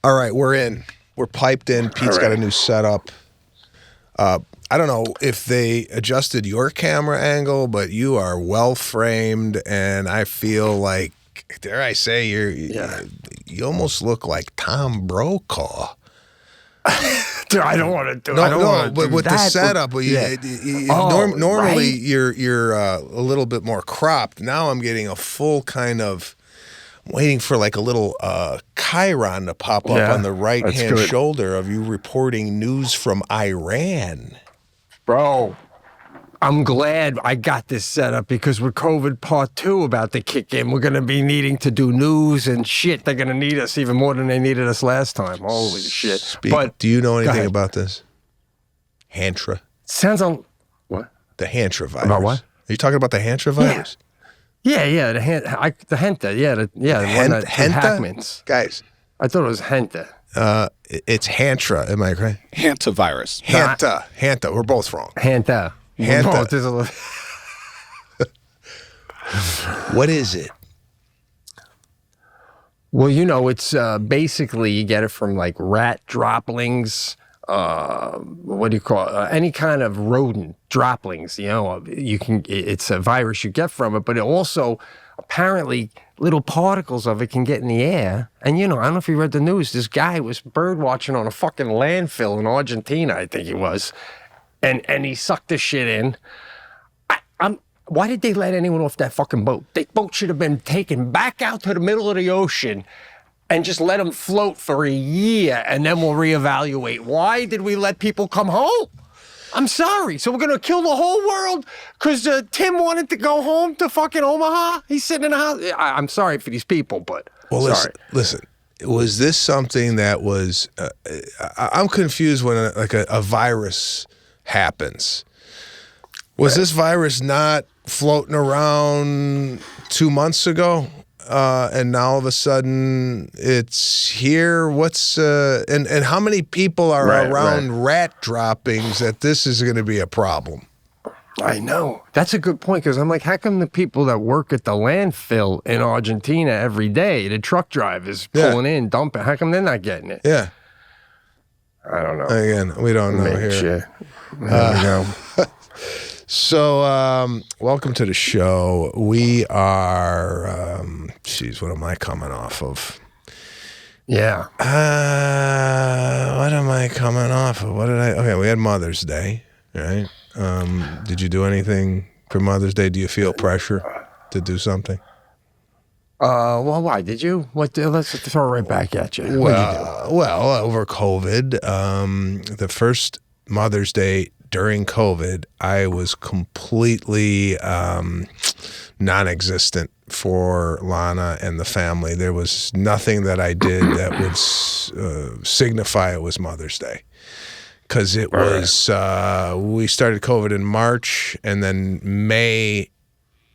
All right, we're in. We're piped in. Pete's got a new setup. I don't know if they adjusted your camera angle, but you are well framed, and I feel like, dare I say, you almost look like Tom Brokaw. Dude, I don't want to do. But with the setup, normally you're a little bit more cropped. Now I'm getting a full kind of. Waiting for like a little chyron to pop up on the right-hand shoulder of you reporting news from Iran. Bro, I'm glad I got this set up because with COVID Part 2 about to kick in, we're going to be needing to do news and shit. They're going to need us even more than they needed us last time. Holy shit. But do you know anything about this? Hantra. Sounds on... What? The Hantra virus. About what? Are you talking about the Hantra virus? Yeah, the Henta, the one that Hackman's. Guys. I thought it was Henta. It's Hantra, am I right? Hantavirus. Hanta, we're both wrong. Henta. What is it? Well, it's basically you get it from like rat droppings, what do you call it? Any kind of rodent droppings, it's a virus you get from it, but it also apparently little particles of it can get in the air. And I don't know if you read the news, this guy was bird watching on a fucking landfill in Argentina, I think it was. And he sucked this shit in. Why did they let anyone off that fucking boat? That boat should have been taken back out to the middle of the ocean and just let them float for a year, and then we'll reevaluate. Why did we let people come home? I'm sorry. So we're going to kill the whole world because Tim wanted to go home to fucking Omaha? He's sitting in a house. I'm sorry for these people, but listen. Was this something that was... I'm confused when a virus happens. Was this virus not floating around 2 months ago? And now all of a sudden it's here. What's and how many people are around rat droppings that this is going to be a problem? I know. That's a good point, because I'm like, how come the people that work at the landfill in Argentina every day, the truck drivers pulling in, dumping, how come they're not getting it? Yeah. I don't know. Again, we don't know here. There we go. So, welcome to the show. We are, what am I coming off of? Yeah. What am I coming off of? Okay, we had Mother's Day, right? Did you do anything for Mother's Day? Do you feel pressure to do something? Well, why? Did you? Let's throw it right back at you. Well, over COVID, the first Mother's Day during COVID, I was completely non-existent for Lana and the family. There was nothing that I did that would signify it was Mother's Day. Because it was, we started COVID in March, and then May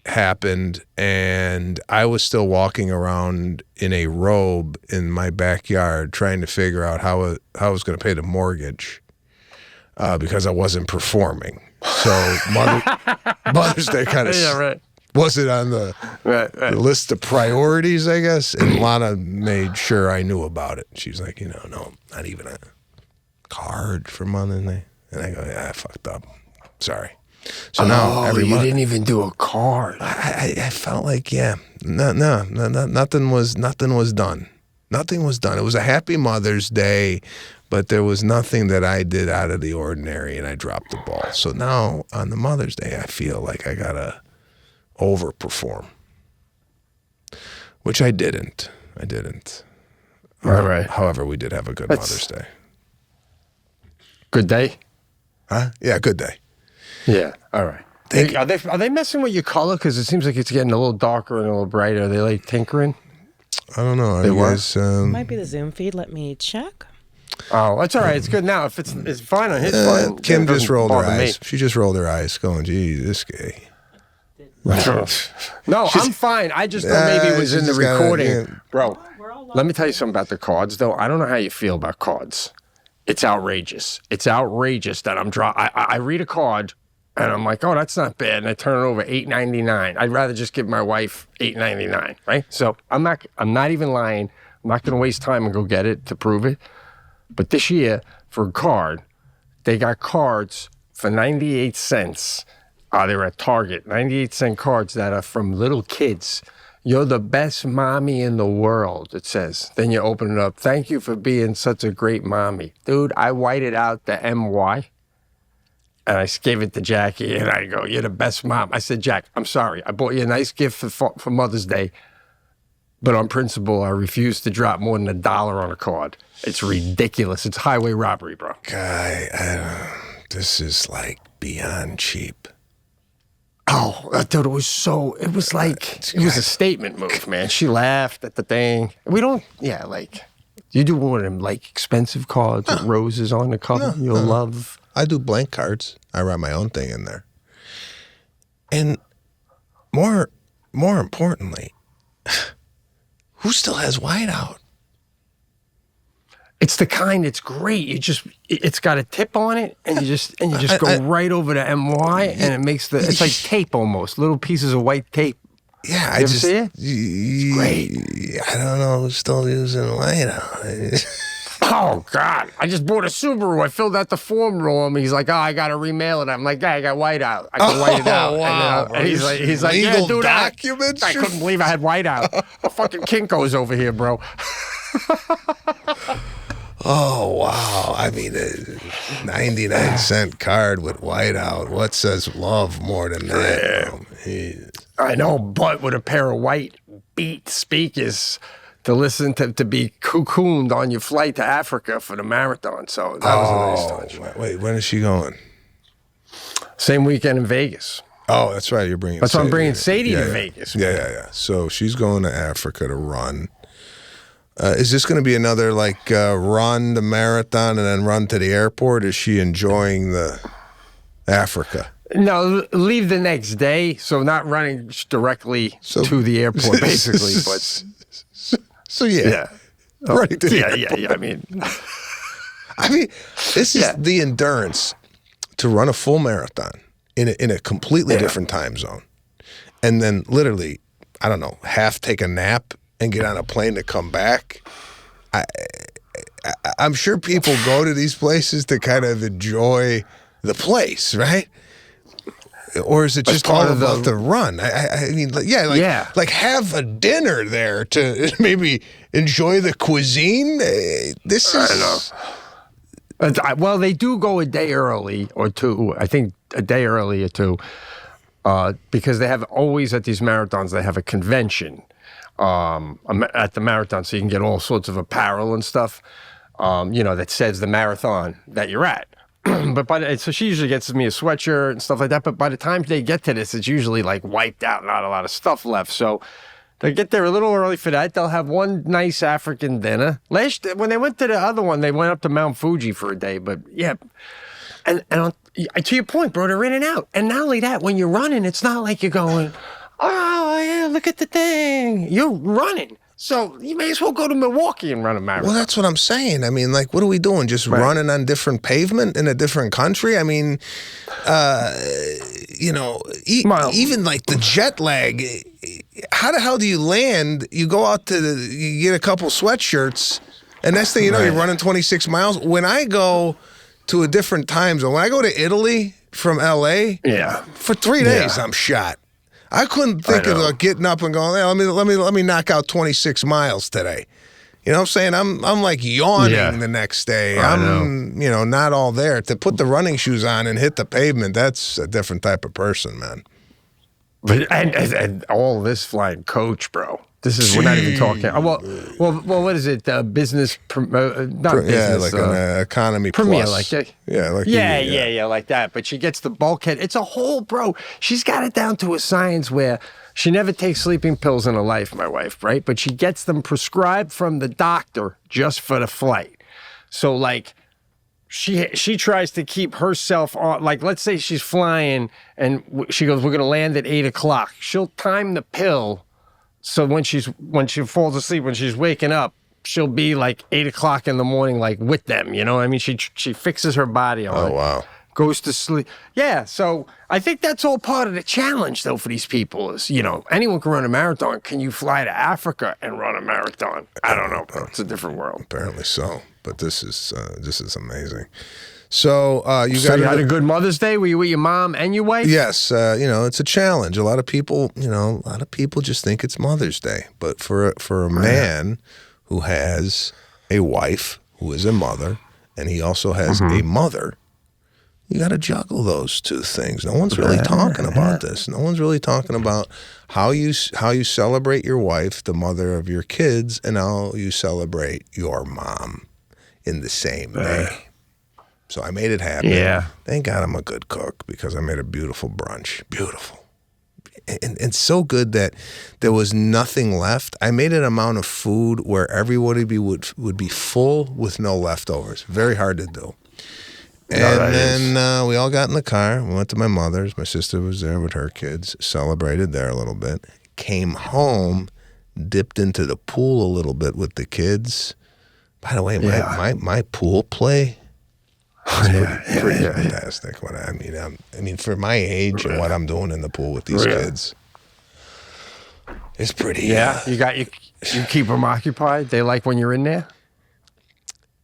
happened, and I was still walking around in a robe in my backyard trying to figure out how I was going to pay the mortgage. Because I wasn't performing. So Mother's Day kind of wasn't on the list of priorities, I guess. And Lana made sure I knew about it. She's like, no, not even a card for Mother's Day. And I go, yeah, I fucked up. Sorry. So now every month. You didn't even do a card. I felt like, nothing was done. Nothing was done. It was a happy Mother's Day, but there was nothing that I did out of the ordinary, and I dropped the ball. So now on the Mother's Day, I feel like I gotta overperform, which I didn't. Right. However, we did have a good Mother's Day. Good day? Huh? Yeah, good day. Yeah. All right. Are they messing with your color? Because it seems like it's getting a little darker and a little brighter. Are they like tinkering? I don't know. You guys, might be the Zoom feed. Let me check. Oh, that's all right. It's good now. If it's fine on his phone. Kim just rolled her eyes. She just rolled her eyes, going, "Gee, this guy." No, I'm fine. I just thought maybe it was in the recording, bro. Let me tell you something about the cards, though. I don't know how you feel about cards. It's outrageous. It's outrageous that I read a card and I'm like, oh, that's not bad, and I turn it over $8.99. I'd rather just give my wife $8.99, right? So I'm not even lying. I'm not going to waste time and go get it to prove it. But this year, for a card, they got cards for 98 cents. They're at Target, 98-cent cards that are from little kids. You're the best mommy in the world, it says. Then you open it up. Thank you for being such a great mommy. Dude, I whited out the MY, and I gave it to Jackie, and I go, you're the best mom. I said, Jack, I'm sorry. I bought you a nice gift for Mother's Day, but on principle, I refuse to drop more than $1 on a card. It's ridiculous. It's highway robbery, bro. Guy, this is like beyond cheap. Oh, I thought it was like, it was a statement move, man. She laughed at the thing. We don't, you do one of them, like, expensive cards with roses on the cover. You'll love. I do blank cards. I write my own thing in there. And more importantly, who still has Whiteout? It's the kind that's great. It's got a tip on it, and you just go right over to MY, and it makes it's like tape almost, little pieces of white tape. Yeah, you ever see it? It's great. I don't know who's still using Whiteout. Oh God! I just bought a Subaru. I filled out the form for him. He's like, "Oh, I got to remail it." I'm like, "Yeah, I got Whiteout. I can white it out." Wow, and he's like, legal "Yeah, do that." documents. I couldn't believe I had Whiteout. A fucking Kinko's over here, bro. Oh, wow. I mean, a 99-cent card with Whiteout. What says love more than that? Yeah. I know, but with a pair of white beat speakers to listen to be cocooned on your flight to Africa for the marathon. So that was a nice touch. Wait, when is she going? Same weekend in Vegas. Oh, that's right. You're bringing That's Sadie. why I'm bringing Sadie to Vegas. Yeah. So she's going to Africa to run. Is this going to be another run the marathon and then run to the airport? Is she enjoying the Africa? No, leave the next day. So not running directly to the airport, basically. But right. Yeah. I mean, this is the endurance to run a full marathon in a completely different time zone, and then literally, I don't know, half take a nap and get on a plane to come back. I'm sure people go to these places to kind of enjoy the place, right? Or is it just all about the run? I mean, like have a dinner there to maybe enjoy the cuisine. This is. I don't know. Well, they do go a day early or two. I think a day early or two, because they have always at these marathons they have a convention. At the marathon, so you can get all sorts of apparel and stuff, that says the marathon that you're at. But so she usually gets me a sweatshirt and stuff like that. But by the time they get to this, it's usually like wiped out, not a lot of stuff left. So they get there a little early for that. They'll have one nice African dinner. When they went to the other one, they went up to Mount Fuji for a day. But yeah, and to your point, bro, they're in and out. And not only that, when you're running, it's not like you're going, oh, yeah, look at the thing. You're running. So you may as well go to Milwaukee and run a marathon. Well, that's what I'm saying. I mean, what are we doing? Just running on different pavement in a different country? I mean, even like the jet lag. How the hell do you land? You go out you get a couple sweatshirts, and next thing you know, you're running 26 miles. When I go to a different time zone, when I go to Italy from LA, for 3 days, I'm shot. I couldn't think of getting up and going, hey, let me knock out 26 miles today. You know what I'm saying? I'm like yawning the next day. I'm not all there. To put the running shoes on and hit the pavement, that's a different type of person, man. But and all this flying coach, bro. We're not even talking. Well, what is it? Business, not business. Like an economy premier, plus. like like that. But she gets the bulkhead. It's a whole, bro. She's got it down to a science where she never takes sleeping pills in her life, my wife, right? But she gets them prescribed from the doctor just for the flight. So like, she tries to keep herself on. Like, let's say she's flying and she goes, "We're gonna land at 8:00." She'll time the pill. So when she falls asleep, when she's waking up, she'll be like 8:00 in the morning, like with them. You know what I mean? She fixes her body on it. Oh, wow. goes to sleep. Yeah, so I think that's all part of the challenge, though, for these people is, anyone can run a marathon. Can you fly to Africa and run a marathon? I don't know, bro. It's a different world. Apparently so, but this is amazing. So you had a good Mother's Day? Were you with your mom and your wife? Yes, it's a challenge. A lot of people, just think it's Mother's Day, but for a man who has a wife who is a mother, and he also has a mother, you got to juggle those two things. No one's really talking about this. No one's really talking about how you celebrate your wife, the mother of your kids, and how you celebrate your mom in the same day. So I made it happen. Yeah. Thank God I'm a good cook because I made a beautiful brunch. Beautiful. And so good that there was nothing left. I made an amount of food where everybody would be full with no leftovers. Very hard to do. And then we all got in the car. We went to my mother's. My sister was there with her kids. Celebrated there a little bit. Came home, dipped into the pool a little bit with the kids. By the way, my pool play is pretty fantastic. I mean, for my age and what I'm doing in the pool with these kids, it's pretty. Yeah, you keep them occupied. They like when you're in there.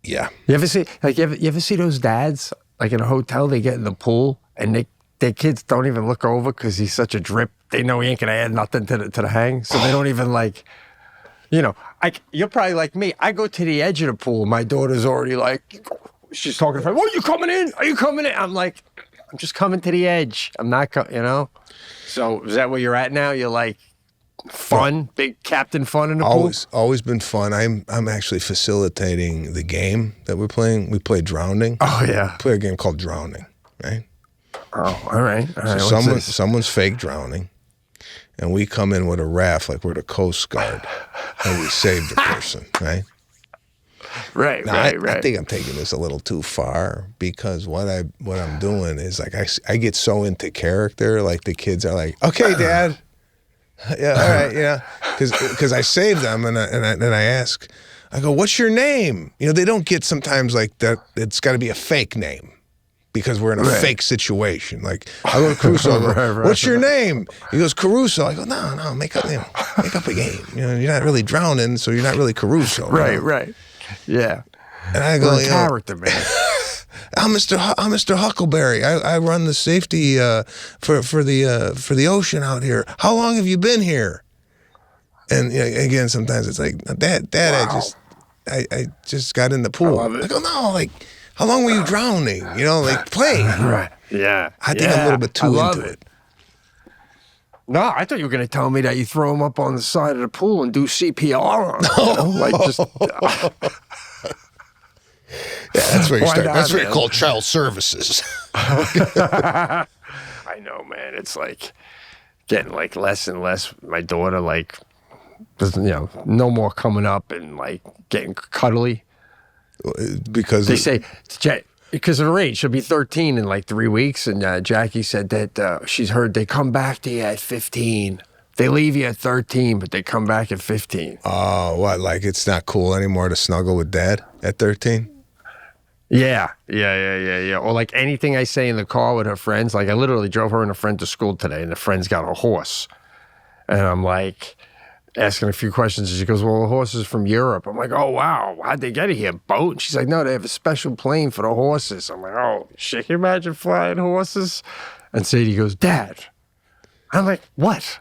Yeah. You ever see those dads like in a hotel? They get in the pool and their kids don't even look over because he's such a drip. They know he ain't gonna add nothing to the hang, so they don't even like. You're probably like me. I go to the edge of the pool. My daughter's already like. She's talking to me. What, are you coming in? Are you coming in? I'm like, I'm just coming to the edge. I'm not, So is that where you're at now? You're like fun, big captain fun in the pool? Always been fun. I'm actually facilitating the game that we're playing. We play Drowning. Oh, yeah. We play a game called Drowning, right? Oh, all right. So someone's fake drowning, and we come in with a raft like we're the Coast Guard, and we save the person, right? Right. I think I'm taking this a little too far because what I'm doing is like I get so into character. Like the kids are like, okay, Dad, yeah, all right, yeah, because I save them and I ask, I go, what's your name? They don't get sometimes like that. It's got to be a fake name because we're in a fake situation. Like I go to Caruso, I go, what's your name? He goes, Caruso. I go, no, make up a game. You're not really drowning, so you're not really Caruso. Right. Yeah. And I go, character, man. I'm Mr. Huckleberry. I run the safety for the ocean out here. How long have you been here? And again, sometimes it's like, Dad, wow. I just got in the pool. I go, no, like, how long were you drowning? Play. Right. Yeah. I think I'm a little bit too into it. No, I thought you were going to tell me that you throw them up on the side of the pool and do CPR on them. Yeah, that's where you start. That's where you call child services. I know, man. It's like getting like less and less. My daughter, like, no more coming up and like getting cuddly. Because they say because of her age, she'll be 13 in like 3 weeks. And Jackie said that she's heard they come back to you at 15. They leave you at 13, but they come back at 15. Oh, what? Like it's not cool anymore to snuggle with Dad at 13? Yeah. Or like anything I say in the car with her friends. Like I literally drove her and a friend to school today, and the friend's got a horse. And I'm like asking a few questions. And she goes, well, the horse is from Europe. I'm like, oh, wow. How'd they get it here? Boat? And she's like, no, they have a special plane for the horses. I'm like, oh, shit. Can you imagine flying horses? And Sadie goes, Dad. I'm like, what?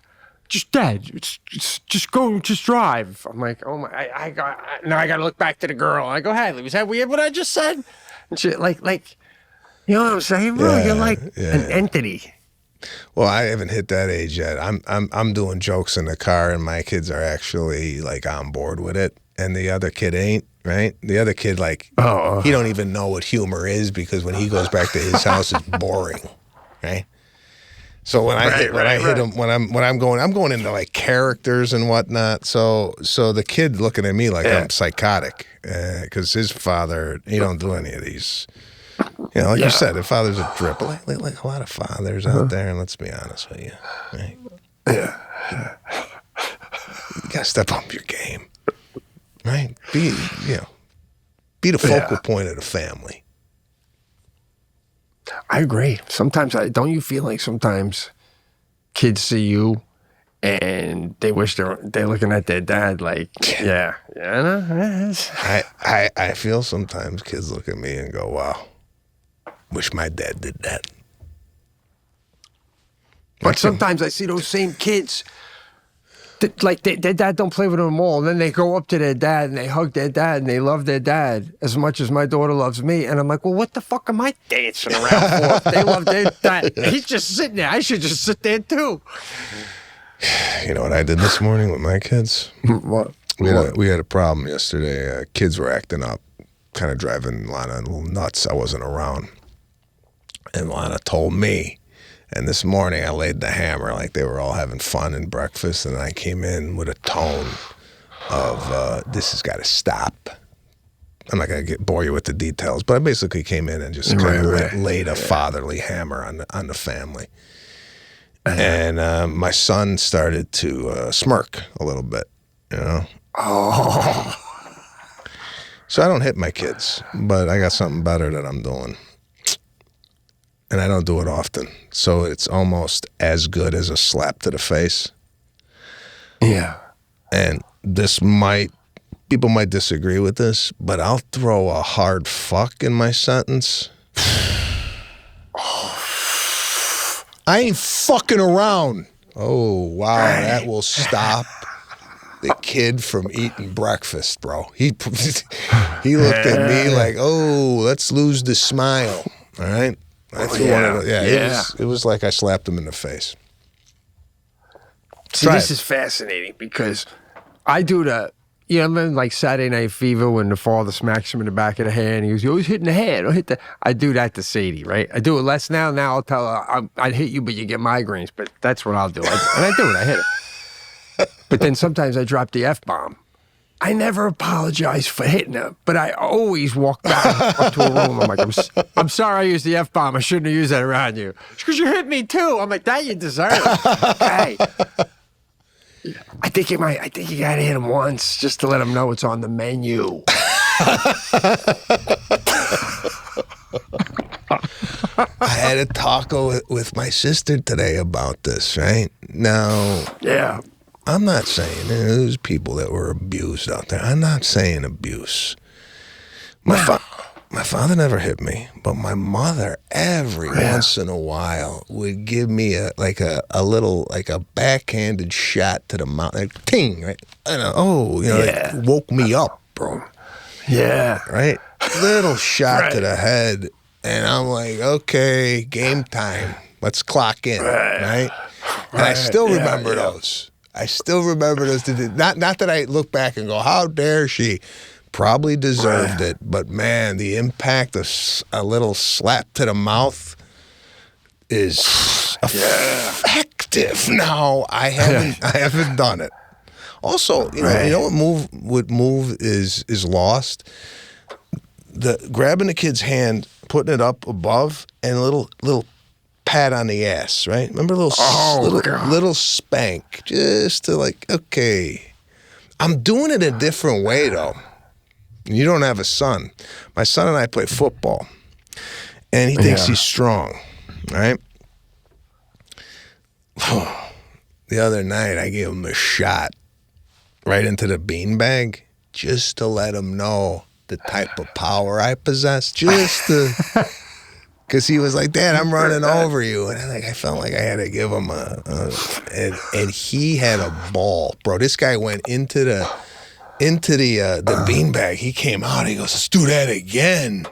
Just Dad, just go, just drive. I'm like, oh my, I got to look back to the girl. I go, Hadley, was that weird what I just said? And she like, you know what I'm saying, bro? You're like an entity. Well, I haven't hit that age yet. I'm doing jokes in the car, and my kids are actually like on board with it, and the other kid ain't. Right? The other kid, like, he don't even know what humor is because when he goes back to his house, it's boring. Right? So when I hit him, when I'm going into like characters and whatnot. So the kid looking at me like I'm psychotic because his father, he don't do any of these. Like you said, his father's a drip. Like a lot of fathers out there, and let's be honest with you, right? Yeah. You gotta step up your game, right? Be the focal point of the family. I agree. Sometimes, don't you feel like sometimes kids see you and they wish they're looking at their dad like, yeah, no, I feel sometimes kids look at me and go, wow, wish my dad did that. But sometimes I see those same kids, like their dad don't play with them all. And then they go up to their dad and they hug their dad and they love their dad as much as my daughter loves me. And I'm like, well, what the fuck am I dancing around for if they love their dad? He's just sitting there. I should just sit there too. You know what I did this morning with my kids? What? We had a problem yesterday. Kids were acting up, kind of driving Lana a little nuts. I wasn't around. And Lana told me. And this morning I laid the hammer, like they were all having fun and breakfast, and I came in with a tone of this has got to stop. I'm not going to bore you with the details, but I basically came in and just kind of laid a fatherly hammer on the family. And my son started to smirk a little bit, you know. Oh. So I don't hit my kids, but I got something better that I'm doing. And I don't do it often. So it's almost as good as a slap to the face. Yeah. And people might disagree with this, but I'll throw a hard fuck in my sentence. I ain't fucking around. Oh, wow, that will stop the kid from eating breakfast, bro. He looked at me like, oh, let's lose the smile, all right? I threw one of those, it was like I slapped him in the face. See, this is fascinating because I do remember like Saturday Night Fever when the father smacks him in the back of the head and he goes, you're always hitting the head. I do that to Sadie, right? I do it less now. Now I'll tell her, I'd hit you, but you get migraines. But that's what I'll do. And I do it. I hit her. But then sometimes I drop the F-bomb. I never apologize for hitting her, but I always walk back up to a room. I'm like, I'm sorry I used the F-bomb. I shouldn't have used that around you. It's because you hit me too. I'm like, that you deserve. Okay. I think you gotta hit him once just to let him know it's on the menu. I had a taco with my sister today about this, right? Now, yeah. I'm not saying there's people that were abused out there. I'm not saying abuse. My father never hit me, but my mother every once in a while would give me a little backhanded shot to the mouth, like ting, right? It woke me up, bro. Yeah, right. Little shot to the head, and I'm like, okay, game time. Let's clock in, right? And I still remember those. I still remember those. Not that I look back and go, how dare she? Probably deserved it. But, man, the impact of a little slap to the mouth is effective. Now, I haven't done it. Also, you know what move is lost? Grabbing the kid's hand, putting it up above, and a little pat on the ass, right? Remember a little spank, just to like, okay. I'm doing it a different way, though. You don't have a son. My son and I play football, and he thinks he's strong, right? The other night, I gave him a shot right into the beanbag just to let him know the type of power I possess, just to... Because he was like, Dad, I'm running over you. And I felt like I had to give him and he had a ball. Bro, this guy went into the beanbag. He came out, he goes, let's do that again.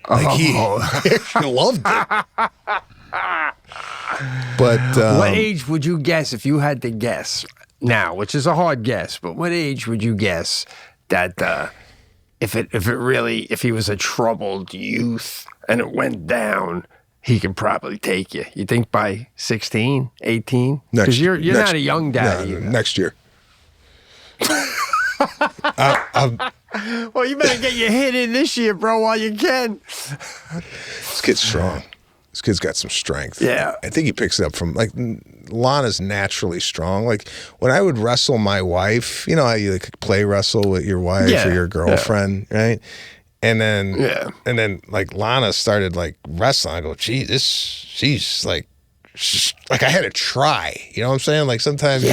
Like he loved it. But what age would you guess, if you had to guess now, which is a hard guess, but what age would you guess that if he was a troubled youth and it went down, he could probably take you? You think by 16, 18? Because you're not a young daddy. No, next year. Well, you better get your hit in this year, bro, while you can. This kid's strong. This kid's got some strength. Yeah. I think he picks it up from, like, Lana's naturally strong. Like, when I would wrestle my wife, you know how you play wrestle with your wife or your girlfriend, right? And then like Lana started like wrestling. I go, gee, she's like I had to try. You know what I'm saying? Like sometimes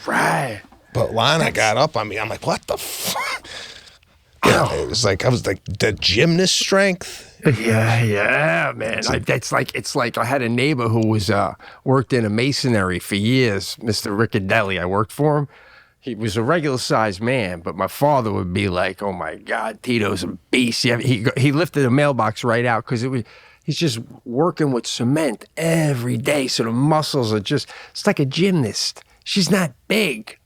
right. But Lana got up on me. I'm like, what the fuck? Yeah, it was like I was like the gymnast strength. Yeah, man. It's like I had a neighbor who was worked in a masonry for years, Mr. Riccadelli. I worked for him. He was a regular sized man, but my father would be like, "Oh my God, Tito's a beast." Yeah, he lifted a mailbox right out because he's just working with cement every day, so the muscles are it's like a gymnast. She's not big.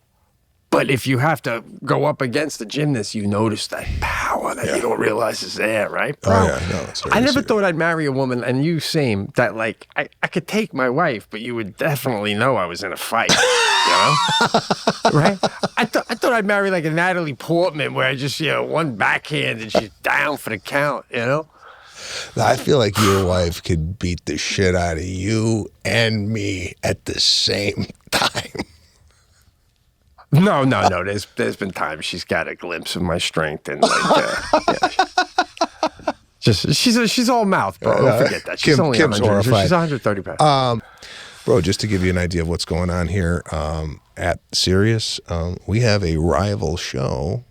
But if you have to go up against the gymnast, you notice that power that you don't realize is there, right? Bro, Oh, yeah. No, it's I never thought I'd marry a woman, and you same, that like, I could take my wife, but you would definitely know I was in a fight, you know? Right? I thought I'd marry like a Natalie Portman where I just, one backhand and she's down for the count, you know? I feel like your wife could beat the shit out of you and me at the same time. No. There's been times she's got a glimpse of my strength and she's all mouth, bro. Don't forget that. She's only Kim's 100. horrified. She's 130 pounds. Bro, just to give you an idea of what's going on here at Sirius, we have a rival show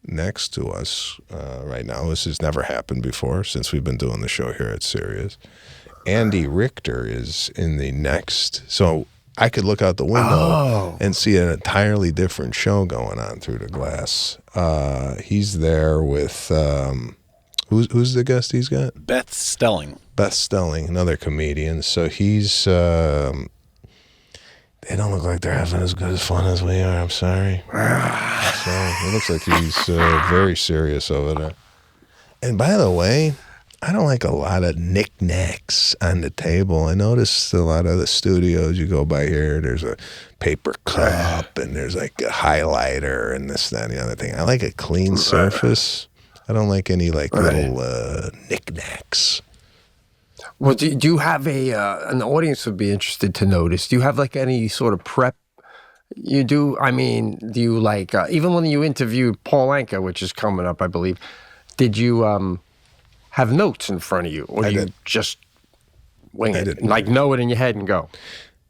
next to us right now. This has never happened before since we've been doing the show here at Sirius. Andy Richter is in the next, so I could look out the window and see an entirely different show going on through the glass. He's there with, who's the guest he's got? Beth Stelling, another comedian. So he's, they don't look like they're having as good as fun as we are. I'm sorry. So it looks like he's very serious over there. And by the way, I don't like a lot of knickknacks on the table. I noticed a lot of the studios you go by here, there's a paper cup and there's like a highlighter and this, that, and the other thing. I like a clean surface. I don't like any like little knickknacks. Well, do you have an audience would be interested to notice, do you have like any sort of prep you do? I mean, do you like, even when you interviewed Paul Anka, which is coming up, I believe, did you have notes in front of you, or do you just wing it, like know it in your head and go?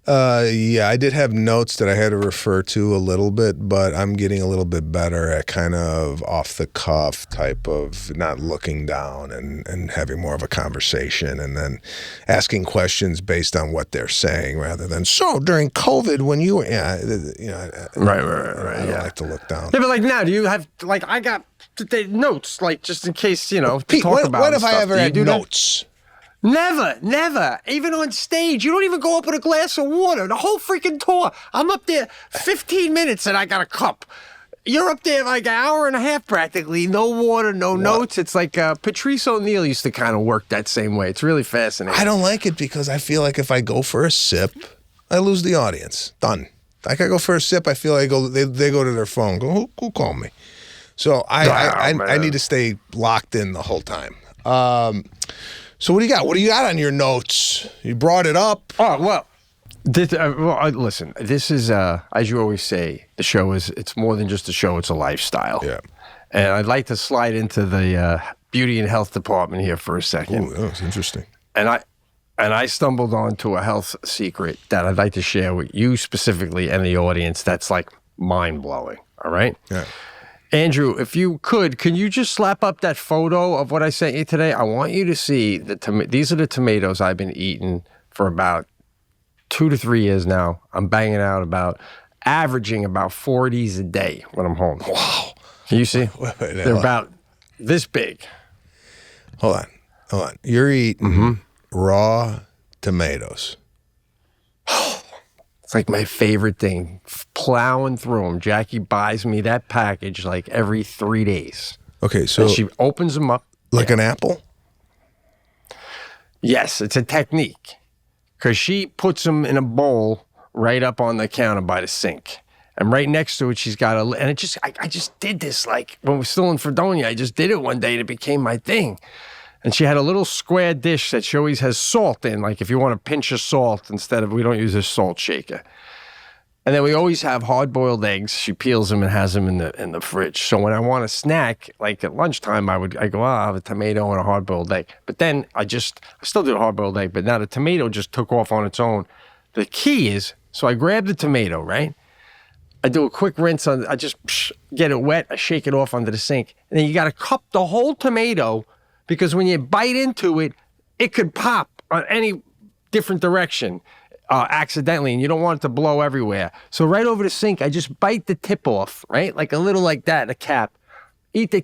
Yeah, I did have notes that I had to refer to a little bit, but I'm getting a little bit better at kind of off the cuff type of not looking down and having more of a conversation and then asking questions based on what they're saying rather than, so during COVID when you were, right. I don't like to look down. Yeah, but like now, do you have, like I got notes, like just in case, to Pete, talk about when have stuff. I ever had notes? Never. Even on stage. You don't even go up with a glass of water. The whole freaking tour. I'm up there 15 minutes and I got a cup. You're up there like an hour and a half practically. No water, no notes. It's like Patrice O'Neill used to kind of work that same way. It's really fascinating. I don't like it because I feel like if I go for a sip, I lose the audience. Done. Like I go for a sip, I feel like they go to their phone. Go, who called me? So I need to stay locked in the whole time. So what do you got? What do you got on your notes? You brought it up. Oh, well, listen, this is, as you always say, the show it's more than just a show, it's a lifestyle. Yeah. And I'd like to slide into the beauty and health department here for a second. Oh, that's interesting. And I stumbled onto a health secret that I'd like to share with you specifically and the audience that's like mind-blowing, all right? Yeah. Andrew, if you can you just slap up that photo of what I sent you today? I want you to see these are the tomatoes I've been eating for about 2 to 3 years now. I'm banging out averaging about 4 of these a day when I'm home. Wow. Can you see? Wait, they're about this big. Hold on. You're eating raw tomatoes. It's like my favorite thing, plowing through them. Jackie buys me that package like every 3 days. Okay, so and she opens them up. Like an apple? Yes, it's a technique. Because she puts them in a bowl right up on the counter by the sink. And right next to it, she's got and it just, I just did this like when we were still in Fredonia. I just did it one day and it became my thing. And she had a little square dish that she always has salt in, like if you want a pinch of salt we don't use a salt shaker. And then we always have hard-boiled eggs. She peels them and has them in the fridge. So when I want a snack, like at lunchtime, I go, I'll have a tomato and a hard-boiled egg. But then I still do a hard-boiled egg, but now the tomato just took off on its own. The key is, so I grab the tomato, right? I do a quick rinse I just get it wet. I shake it off under the sink. And then you got to cup the whole tomato because when you bite into it, it could pop on any different direction. Accidentally, and you don't want it to blow everywhere. So right over the sink, I just bite the tip off, right? Like a little like that, a cap. Eat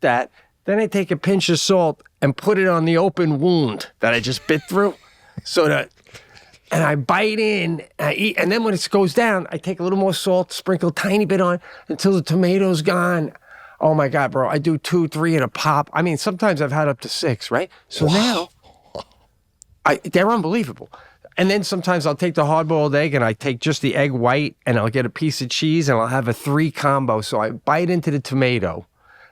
that. Then I take a pinch of salt and put it on the open wound that I just bit through. And I bite in, I eat, and then when it goes down, I take a little more salt, sprinkle a tiny bit on until the tomato's gone. Oh my God, bro, I do 2, 3 at a pop. I mean, sometimes I've had up to 6, right? So now, they're unbelievable. And then sometimes I'll take the hard-boiled egg and I take just the egg white and I'll get a piece of cheese and I'll have a 3 combo. So I bite into the tomato,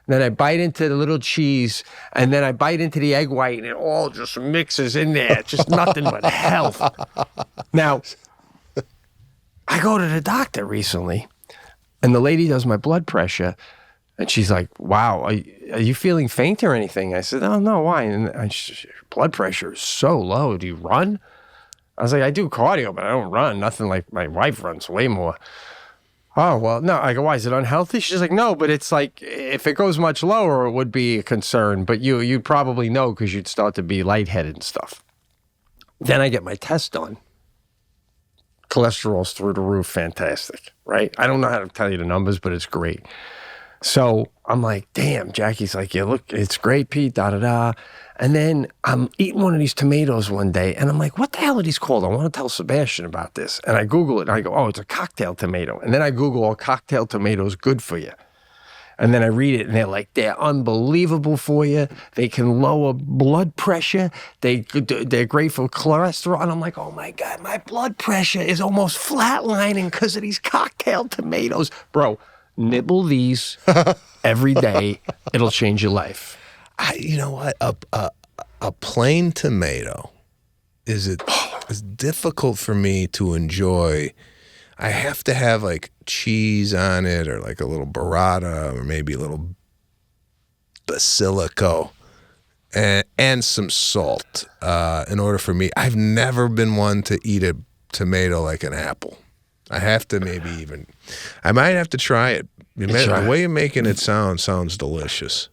then I bite into the little cheese, and then I bite into the egg white, and it all just mixes in there. Just nothing but health. Now, I go to the doctor recently, and the lady does my blood pressure, and she's like, wow, are you feeling faint or anything? I said, oh, no, why? And your blood pressure is so low. Do you run? I was like, I do cardio, but I don't run. Nothing like my wife runs way more. Oh, well, no. I go, why? Is it unhealthy? She's like, no, but it's like, if it goes much lower, it would be a concern. But you'd probably know because you'd start to be lightheaded and stuff. Then I get my test done. Cholesterol's through the roof. Fantastic, right? I don't know how to tell you the numbers, but it's great. So I'm like, damn, Jackie's like, yeah, look, it's great, Pete, da-da-da. And then I'm eating one of these tomatoes one day, and I'm like, what the hell are these called? I want to tell Sebastian about this. And I Google it, and I go, oh, it's a cocktail tomato. And then I Google, are cocktail tomatoes good for you? And then I read it, and they're like, they're unbelievable for you. They can lower blood pressure. They're great for cholesterol. And I'm like, oh, my God, my blood pressure is almost flatlining because of these cocktail tomatoes. Bro, nibble these every day. It'll change your life. You know what? A plain tomato is difficult for me to enjoy. I have to have like cheese on it, or like a little burrata, or maybe a little basilico, and some salt in order for me. I've never been one to eat a tomato like an apple. I have to I might have to try it. The way you're making it sounds delicious.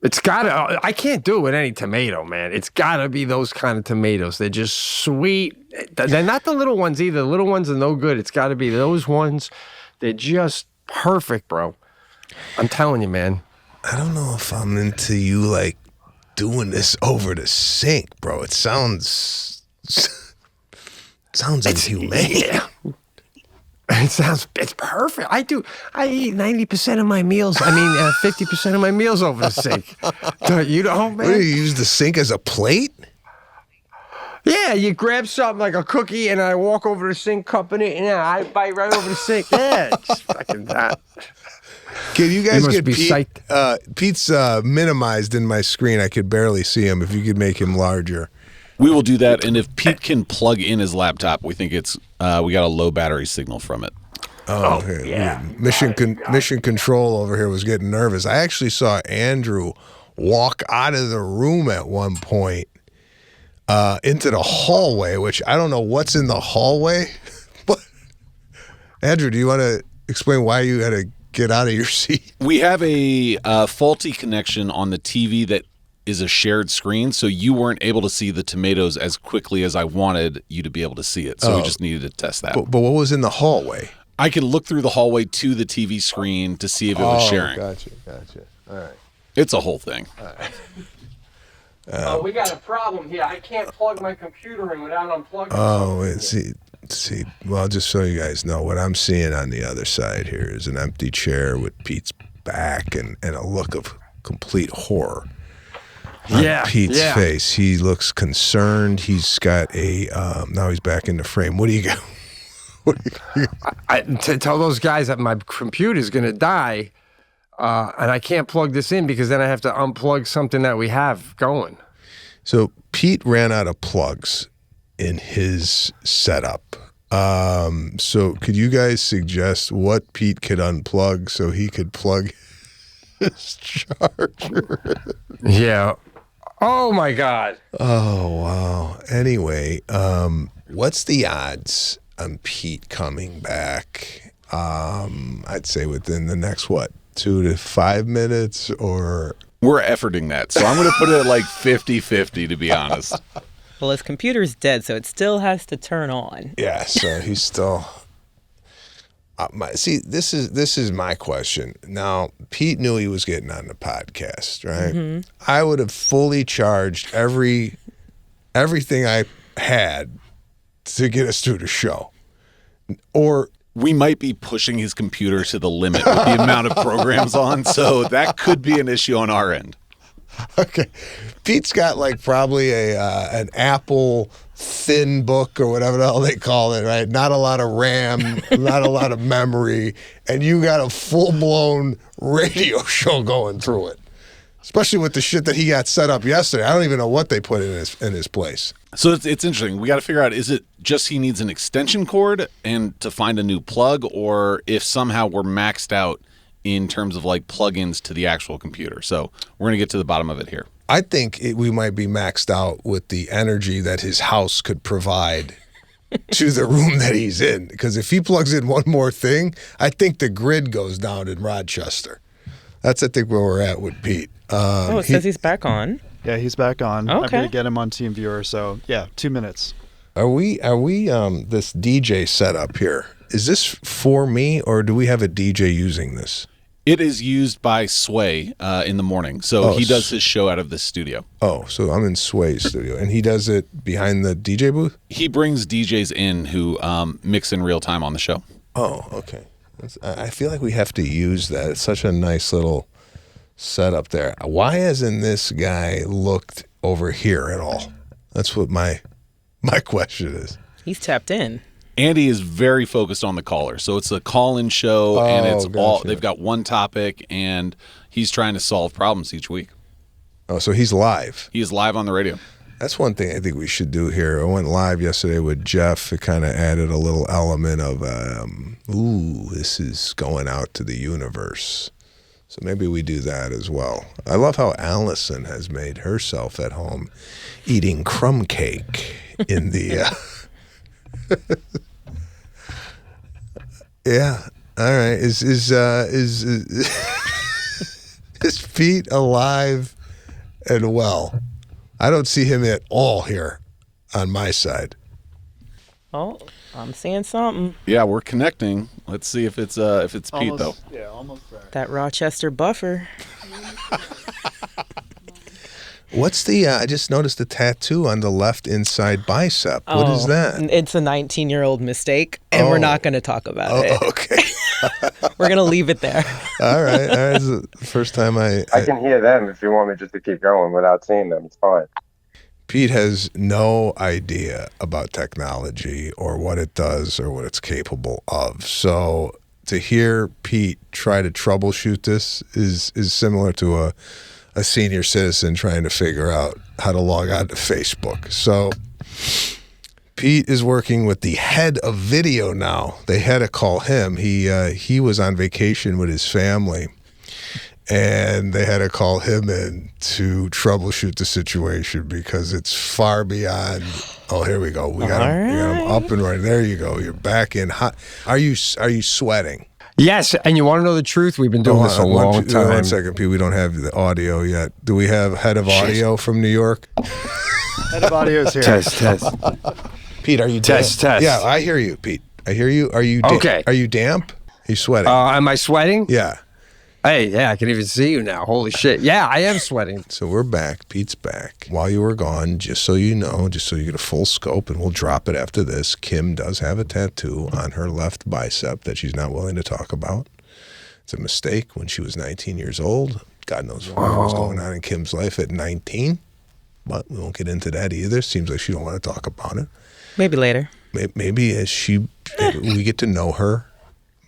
It's gotta, I can't do it with any tomato, man. It's gotta be those kind of tomatoes. They're just sweet. They're not the little ones either. The little ones are no good. It's gotta be those ones. They're just perfect, bro. I'm telling you, man. I don't know if I'm into you like doing this over the sink, bro. It sounds inhumane. Yeah. It's perfect. I eat 90% of my meals. 50% of my meals over the sink. You know, man. What, do you use the sink as a plate? Yeah, you grab something like a cookie, and I walk over to the sink, cupping it, and I bite right over the sink. Yeah, just fucking that. Can you guys get Pete? Pete's minimized in my screen. I could barely see him. If you could make him larger. We will do that, and if Pete can plug in his laptop, we think it's we got a low battery signal from it. Oh yeah. Mission Control over here was getting nervous. I actually saw Andrew walk out of the room at one point into the hallway, which I don't know what's in the hallway. But Andrew, do you want to explain why you had to get out of your seat? We have a faulty connection on the TV that is a shared screen, so you weren't able to see the tomatoes as quickly as I wanted you to be able to see it. So we just needed to test that. But what was in the hallway? I could look through the hallway to the TV screen to see if it was sharing. Gotcha. All right. It's a whole thing. We got a problem here. I can't plug my computer in without unplugging it. See. Well, just so you guys know, what I'm seeing on the other side here is an empty chair with Pete's back and a look of complete horror. Pete's face. He looks concerned. He's got now he's back in the frame. What do you got? To tell those guys that my computer's going to die, and I can't plug this in because then I have to unplug something that we have going. So Pete ran out of plugs in his setup. So could you guys suggest what Pete could unplug so he could plug his charger? Yeah. Oh my God. Oh, wow. Anyway, what's the odds on Pete coming back? I'd say within the next, 2 to 5 minutes, or... We're efforting that. So I'm going to put it at like 50-50, to be honest. Well, his computer's dead, so it still has to turn on. Yeah, so he's still... this is my question. Now, Pete knew he was getting on the podcast, right? Mm-hmm. I would have fully charged everything I had to get us through the show. Or we might be pushing his computer to the limit with the amount of programs on, so that could be an issue on our end. Okay, Pete's got like probably an Apple thin book or whatever the hell they call it, right? Not a lot of RAM, not a lot of memory, and you got a full-blown radio show going through it. Especially with the shit that he got set up yesterday. I don't even know what they put in his place. So it's interesting. We got to figure out, is it just he needs an extension cord and to find a new plug, or if somehow we're maxed out in terms of like plugins to the actual computer. So we're going to get to the bottom of it here. I think we might be maxed out with the energy that his house could provide to the room that he's in. Because if he plugs in one more thing, I think the grid goes down in Rochester. That's, I think, where we're at with Pete. It says he's back on. Yeah, he's back on. Okay. I'm going to get him on TeamViewer, so yeah, 2 minutes. Are we this DJ setup here? Is this for me, or do we have a DJ using this? It is used by Sway in the morning. So he does his show out of the studio. Oh, so I'm in Sway's studio, and he does it behind the DJ booth? He brings DJs in who mix in real time on the show. Oh, okay. I feel like we have to use that. It's such a nice little setup there. Why hasn't this guy looked over here at all? That's what my question is. He's tapped in. Andy is very focused on the caller. So it's a call-in show, and it's gotcha. they've got one topic, and he's trying to solve problems each week. Oh, so he's live. He is live on the radio. That's one thing I think we should do here. I went live yesterday with Jeff. It kind of added a little element of, this is going out to the universe. So maybe we do that as well. I love how Allison has made herself at home eating crumb cake in the... Yeah. All right. Is Pete alive and well? I don't see him at all here on my side. Oh, I'm seeing something. Yeah, we're connecting. Let's see if it's Pete though. Yeah, almost there. That Rochester buffer. What's the? I just noticed the tattoo on the left inside bicep. What is that? It's a 19-year-old mistake, and we're not going to talk about it. Okay. We're going to leave it there. All right. This is the first time I can hear them if you want me just to keep going without seeing them. It's fine. Pete has no idea about technology or what it does or what it's capable of. So to hear Pete try to troubleshoot this is similar to a senior citizen trying to figure out how to log on to Facebook. So Pete is working with the head of video now. They had to call him. He was on vacation with his family, and they had to call him in to troubleshoot the situation because it's far beyond. Oh, here we go. We got him up and running. There you go. You're back in hot. Are you sweating? Yes, and you want to know the truth? We've been doing this a long time. 1 second, Pete. We don't have the audio yet. Do we have head of audio from New York? Head of audio is here. Test. Pete, are you Test. Yeah, I hear you, Pete. I hear you. Are you okay? Are you damp? Are you sweating? Am I sweating? Yeah. Hey, yeah, I can even see you now. Holy shit. Yeah, I am sweating. So we're back. Pete's back. While you were gone, just so you know, just so you get a full scope, and we'll drop it after this, Kim does have a tattoo on her left bicep that she's not willing to talk about. It's a mistake when she was 19 years old. God knows what was going on in Kim's life at 19, but we won't get into that either. Seems like she don't want to talk about it. Maybe later. Maybe as we get to know her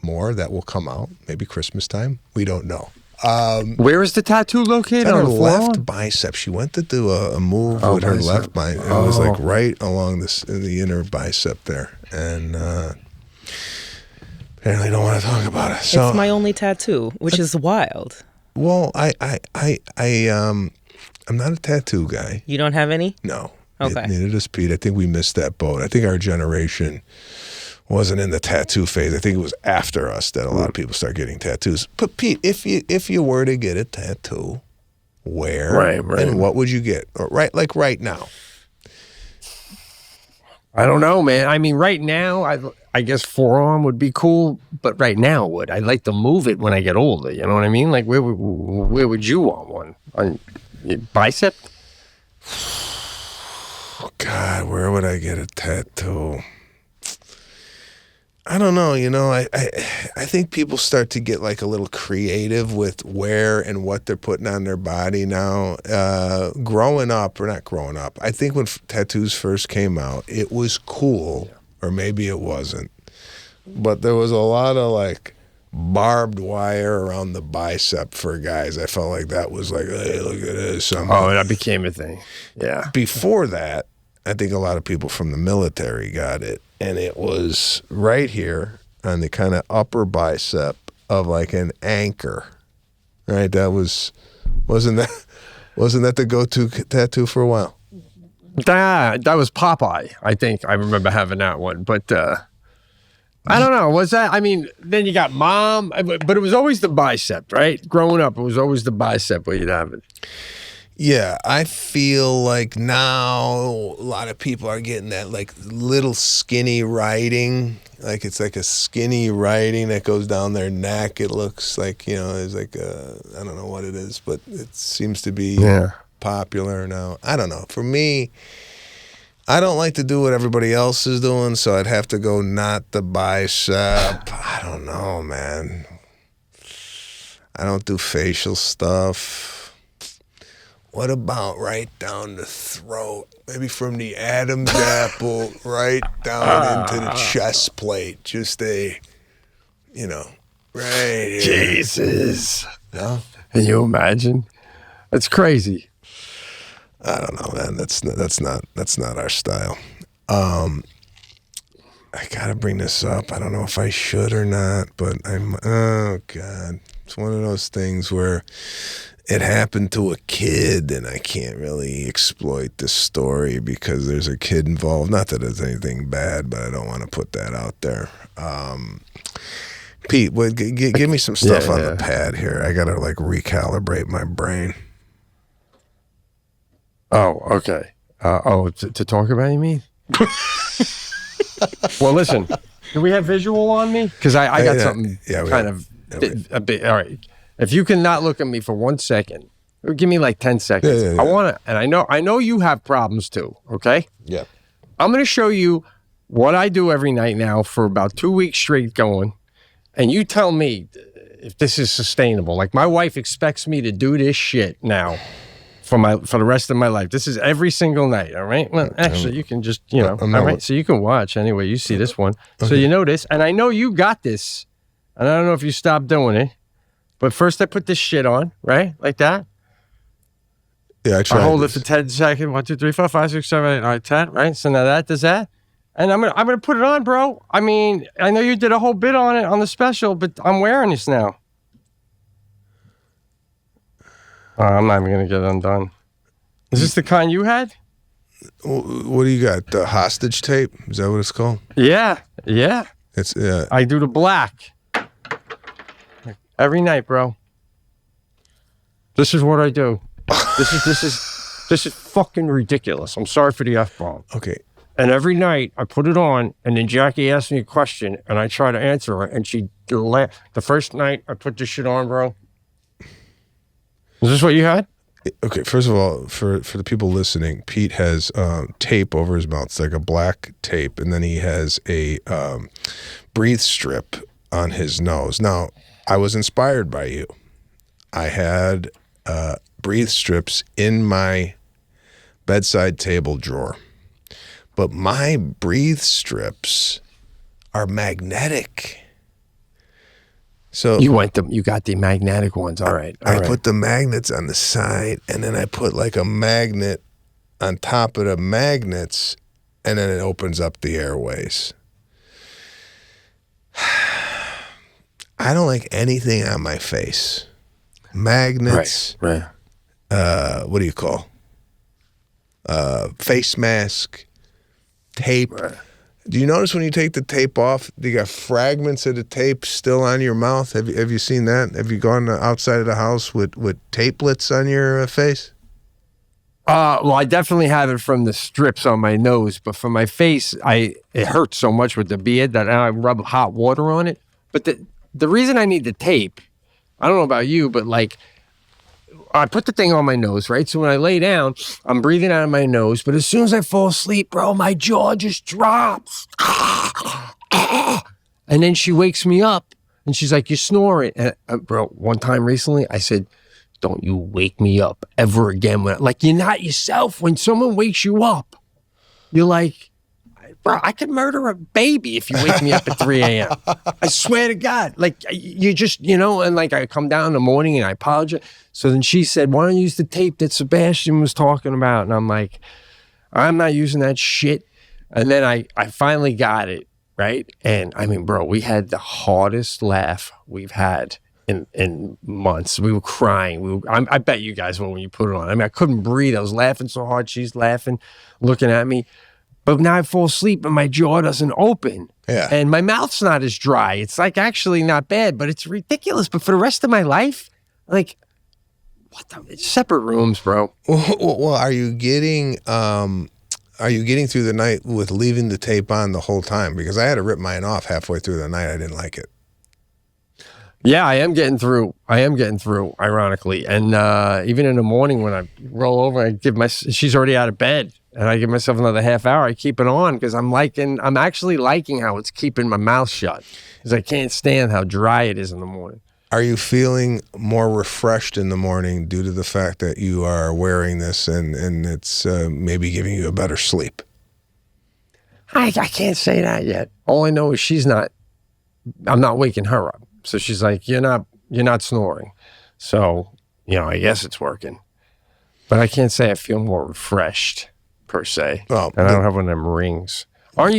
more, that will come out. Maybe Christmas time. We don't know. Where is the tattoo located? on her On the left forearm? bicep. She went to do a move with her bicep. left bicep. It was like right along the inner bicep there, and apparently don't want to talk about it. So It's my only tattoo, which is wild. well, I'm not a tattoo guy. You don't have any? No. Okay. Neither does Pete. I think we missed that boat. I think our generation wasn't in the tattoo phase. I think it was after us that a lot of people start getting tattoos. But Pete, if you were to get a tattoo, where Right. and what would you get? Or right now. I don't know, man. I mean, right now, I guess forearm would be cool, but right now it would. I'd like to move it when I get older. You know what I mean? Like, where would you want one? On your bicep? Oh, God, where would I get a tattoo? I don't know. I think people start to get like a little creative with where and what they're putting on their body now. Growing up, or not growing up, I think when tattoos first came out, it was cool, or maybe it wasn't. But there was a lot of like barbed wire around the bicep for guys. I felt like that was like, hey, look at this. Oh, that became a thing. Yeah. Before that, I think a lot of people from the military got it, and it was right here on the kind of upper bicep of like an anchor, right? Wasn't that the go-to tattoo for a while? That was Popeye. I think I remember having that one, but I don't know. Was that? I mean, then you got mom, but it was always the bicep, right? Growing up, it was always the bicep where you'd have it. Yeah, I feel like now a lot of people are getting that like little skinny writing. Like it's like a skinny writing that goes down their neck. It looks like, it's like I don't know what it is, but it seems to be popular now. I don't know. For me, I don't like to do what everybody else is doing, so I'd have to go not the bicep. I don't know, man. I don't do facial stuff. What about right down the throat? Maybe from the Adam's apple right down into the chest plate. Just right here. Jesus. No? Can you imagine? That's crazy. I don't know, man. That's not our style. I gotta bring this up. I don't know if I should or not, but oh God. It's one of those things where it happened to a kid, and I can't really exploit this story because there's a kid involved. Not that it's anything bad, but I don't want to put that out there. Pete, give me some stuff on the pad here. I gotta like recalibrate my brain. Oh, okay. To talk about, you mean? Well, listen. Do we have visual on me? Because I got something a bit. All right. If you cannot look at me for 1 second, give me like 10 seconds. Yeah. I want to, and I know you have problems too, okay? Yeah. I'm going to show you what I do every night now for about 2 weeks straight going, and you tell me if this is sustainable. Like my wife expects me to do this shit now for the rest of my life. This is every single night, all right? Well, actually, you can just, all right? So you can watch anyway. You see this one. Okay. So you know this, and I know you got this, and I don't know if you stopped doing it. But first I put this shit on, right? Like that. Yeah, I tried. I hold it for 10 seconds. 1, 2, 3, 4, 5, 6, 7, 8, 9, 10, right? So now that does that. And I'm gonna put it on, bro. I mean, I know you did a whole bit on it on the special, but I'm wearing this now. I'm not even gonna get it undone. Is this the kind you had? What do you got? The hostage tape? Is that what it's called? Yeah. It's I do the black. Every night, bro. This is what I do. This is fucking ridiculous. I'm sorry for the F-bomb. Okay. And every night I put it on, and then Jackie asks me a question, and I try to answer her, and the first night I put this shit on, bro. Is this what you had? Okay, first of all, for the people listening, Pete has tape over his mouth. It's like a black tape, and then he has a breathe strip on his nose. Now, I was inspired by you. I had breathe strips in my bedside table drawer. But my breathe strips are magnetic. So You got the magnetic ones. All right. I put the magnets on the side, and then I put like a magnet on top of the magnets, and then it opens up the airways. I don't like anything on my face. Magnets. Right. What do you call? Face mask, tape. Right. Do you notice when you take the tape off, you got fragments of the tape still on your mouth? Have you seen that? Have you gone outside of the house with tapelets on your face? Well, I definitely have it from the strips on my nose, but for my face, it hurts so much with the beard that I rub hot water on it. But the reason I need the tape, I don't know about you, but like, I put the thing on my nose, right? So when I lay down, I'm breathing out of my nose, but as soon as I fall asleep, bro, my jaw just drops. And then she wakes me up and she's like, "You're snoring." And bro, one time recently, I said, "Don't you wake me up ever again." Like, you're not yourself. When someone wakes you up, you're like, bro, I could murder a baby if you wake me up at 3 a.m. I swear to God. Like, you just, and like I come down in the morning and I apologize. So then she said, "Why don't you use the tape that Sebastian was talking about?" And I'm like, "I'm not using that shit." And then I finally got it, right? And I mean, bro, we had the hardest laugh we've had in months. We were crying. I bet you guys will when you put it on. I mean, I couldn't breathe. I was laughing so hard. She's laughing, looking at me. But now I fall asleep and my jaw doesn't open. Yeah. And my mouth's not as dry. It's like actually not bad, but it's ridiculous. But for the rest of my life, like, it's separate rooms, bro. Well, are you getting through the night with leaving the tape on the whole time? Because I had to rip mine off halfway through the night. I didn't like it. Yeah, I am getting through, ironically. And even in the morning when I roll over, she's already out of bed. And I give myself another half hour. I keep it on because I'm actually liking how it's keeping my mouth shut. Because I can't stand how dry it is in the morning. Are you feeling more refreshed in the morning due to the fact that you are wearing this and it's maybe giving you a better sleep? I can't say that yet. All I know is I'm not waking her up. So she's like, you're not snoring. So, I guess it's working. But I can't say I feel more refreshed per se. Well, and I don't have one of them rings. What are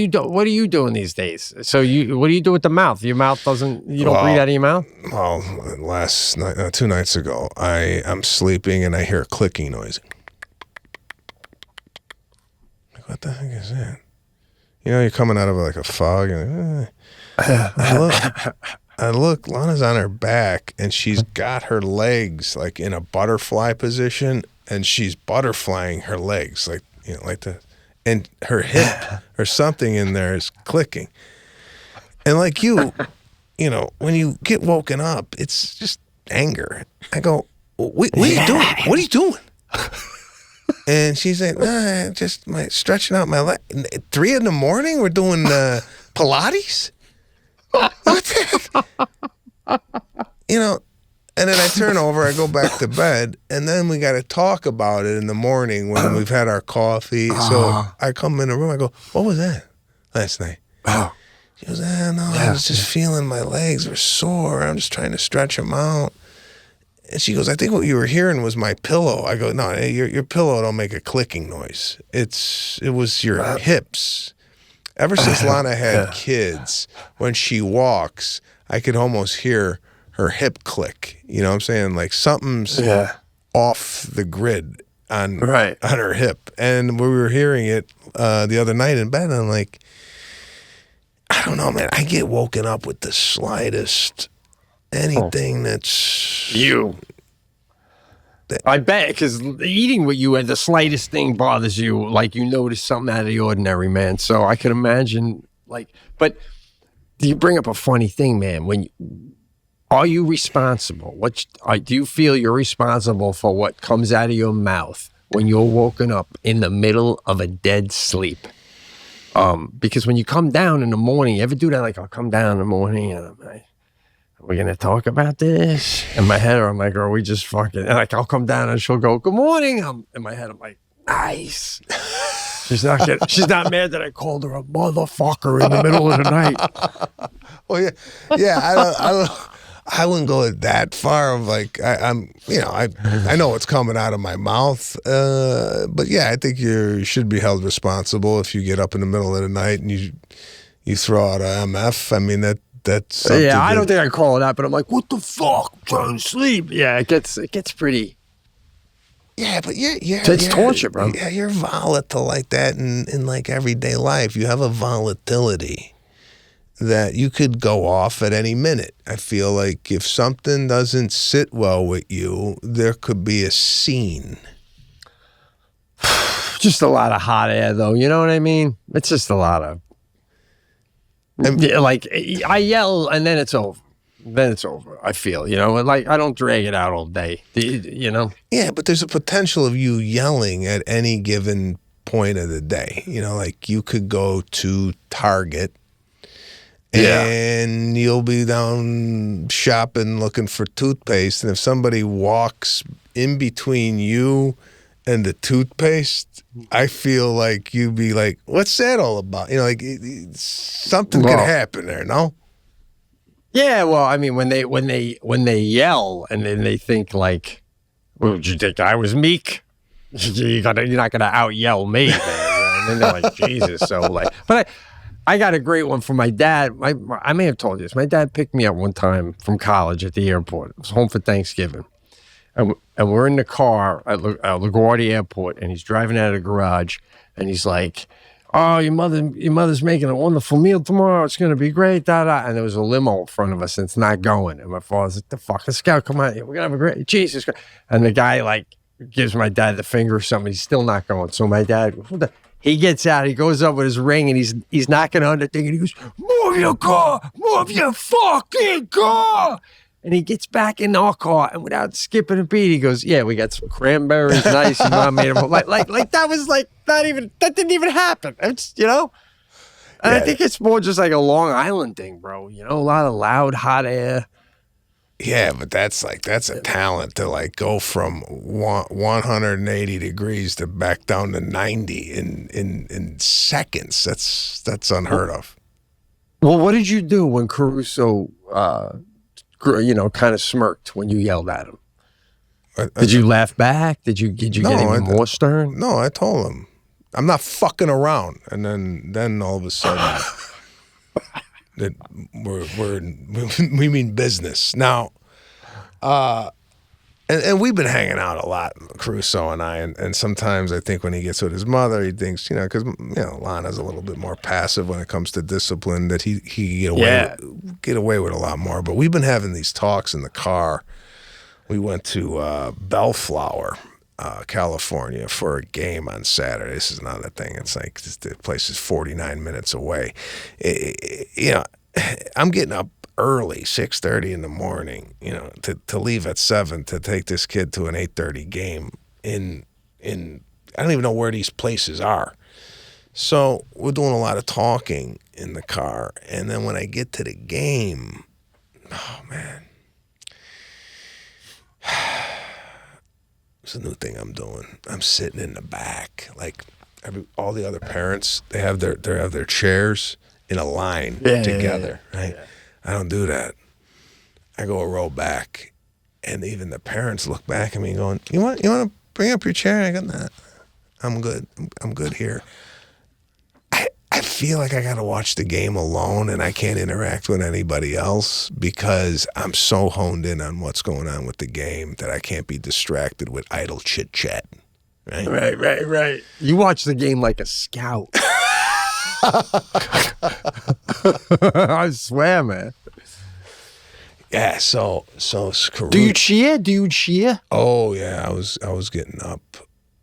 you doing these days? So what do you do with the mouth? Your mouth you don't breathe out of your mouth? Well, last night, 2 nights ago, I'm sleeping and I hear a clicking noise. Like, what the heck is that? You're coming out of like a fog. And I look, Lana's on her back and she's got her legs like in a butterfly position and she's butterflying her legs like this. And her hip or something in there is clicking. And like when you get woken up, it's just anger. I go, what are you doing? What are you doing? And she's like, "Nah, just stretching out my leg. 3 a.m, we're doing Pilates? What the heck?" And then I turn over, I go back to bed, and then we got to talk about it in the morning when we've had our coffee. So I come in the room, I go, "What was that last night?" She goes, "No, I was just feeling my legs were sore. I'm just trying to stretch them out." And she goes, "I think what you were hearing was my pillow." I go, "No, your pillow don't make a clicking noise. It was your hips." Ever since Lana had kids, when she walks, I could almost hear her hip click. You know what I'm saying? Like something's off the grid on her hip. And we were hearing it the other night in bed, and I'm like, I don't know, man. I get woken up with the slightest anything that's... You. I bet, because eating with you, the slightest thing bothers you, like you notice something out of the ordinary, man. So I could imagine, but you bring up a funny thing, man. Are you responsible? Do you feel you're responsible for what comes out of your mouth when you're woken up in the middle of a dead sleep? Because when you come down in the morning, you ever do that? Like, I'll come down in the morning and I'm like, "Are we going to talk about this?" In my head, or I'm like, "Are we just fucking..." And like, I'll come down and she'll go, "Good morning." In my head, I'm like, nice. She's not mad that I called her a motherfucker in the middle of the night. Well, yeah. I wouldn't go that far of like I'm I know what's coming out of my mouth, but yeah, I think you should be held responsible if you get up in the middle of the night and you throw out a MF. I mean that's something Yeah, I don't think I call it out, but I'm like, what the fuck? I'm trying to sleep. Yeah, it gets pretty. Yeah, but It's torture, bro. Yeah, you're volatile like that in like everyday life. You have a volatility that you could go off at any minute. I feel like if something doesn't sit well with you, there could be a scene. Just a lot of hot air, though. You know what I mean? It's just a lot of. Like, I yell and then it's over. Then it's over, I feel, like I don't drag it out all day, Yeah, but there's a potential of you yelling at any given point of the day. Like you could go to Target and you'll be down shopping looking for toothpaste. And if somebody walks in between you and the toothpaste, I feel like you'd be like, what's that all about? Something could happen there, no? Yeah, well, I mean, when they yell and then they think like, well, did you think I was meek? You're not gonna out yell me, man. And then they're like, Jesus. So like, but I got a great one from my dad. I may have told you this. My dad picked me up one time from college at the airport. I was home for Thanksgiving, and we're in the car at LaGuardia Airport, and he's driving out of the garage, and he's like, oh, your mother's making a wonderful meal tomorrow. It's going to be great, da-da. And there was a limo in front of us, and it's not going. And my father's like, the fuck, let's go, come on. We're going to have a great, Jesus Christ. And the guy, like, gives my dad the finger or something. He's still not going. So my dad, he gets out, he goes up with his ring, and he's knocking on the thing, and he goes, move your car, move your fucking car. And he gets back in our car, and without skipping a beat, he goes, "Yeah, we got some cranberries, nice." And Mom made them like that was like that didn't even happen. It's And I think it's more just like a Long Island thing, bro. A lot of loud, hot air. Yeah, but that's a talent to like go from 180 degrees to back down to 90 in seconds. That's unheard of. Well, what did you do when Caruso? Kind of smirked when you yelled at him. Did you laugh back? Did you get even more stern? No, I told him, I'm not fucking around. And then all of a sudden, that we mean business now. And we've been hanging out a lot, Caruso and I, and sometimes I think when he gets with his mother, he thinks, because Lana's a little bit more passive when it comes to discipline, that he get away with a lot more. But we've been having these talks in the car. We went to Bellflower, California, for a game on Saturday. This is another thing. It's like the place is 49 minutes away. I'm getting up early, 6:30 in the morning, to leave at 7 to take this kid to an 8:30 game in I don't even know where these places are. So we're doing a lot of talking in the car, and then when I get to the game, oh man, it's a new thing I'm doing. I'm sitting in the back, like all the other parents. They have their chairs in a line together, right? Yeah. I don't do that. I go a row back, and even the parents look back at me going, you want to bring up your chair? I go, nah, I'm good. I'm good here. I feel like I got to watch the game alone, and I can't interact with anybody else because I'm so honed in on what's going on with the game that I can't be distracted with idle chit-chat. Right. You watch the game like a scout. I swear, man. Yeah, so Do you cheer? Oh yeah, I was getting up.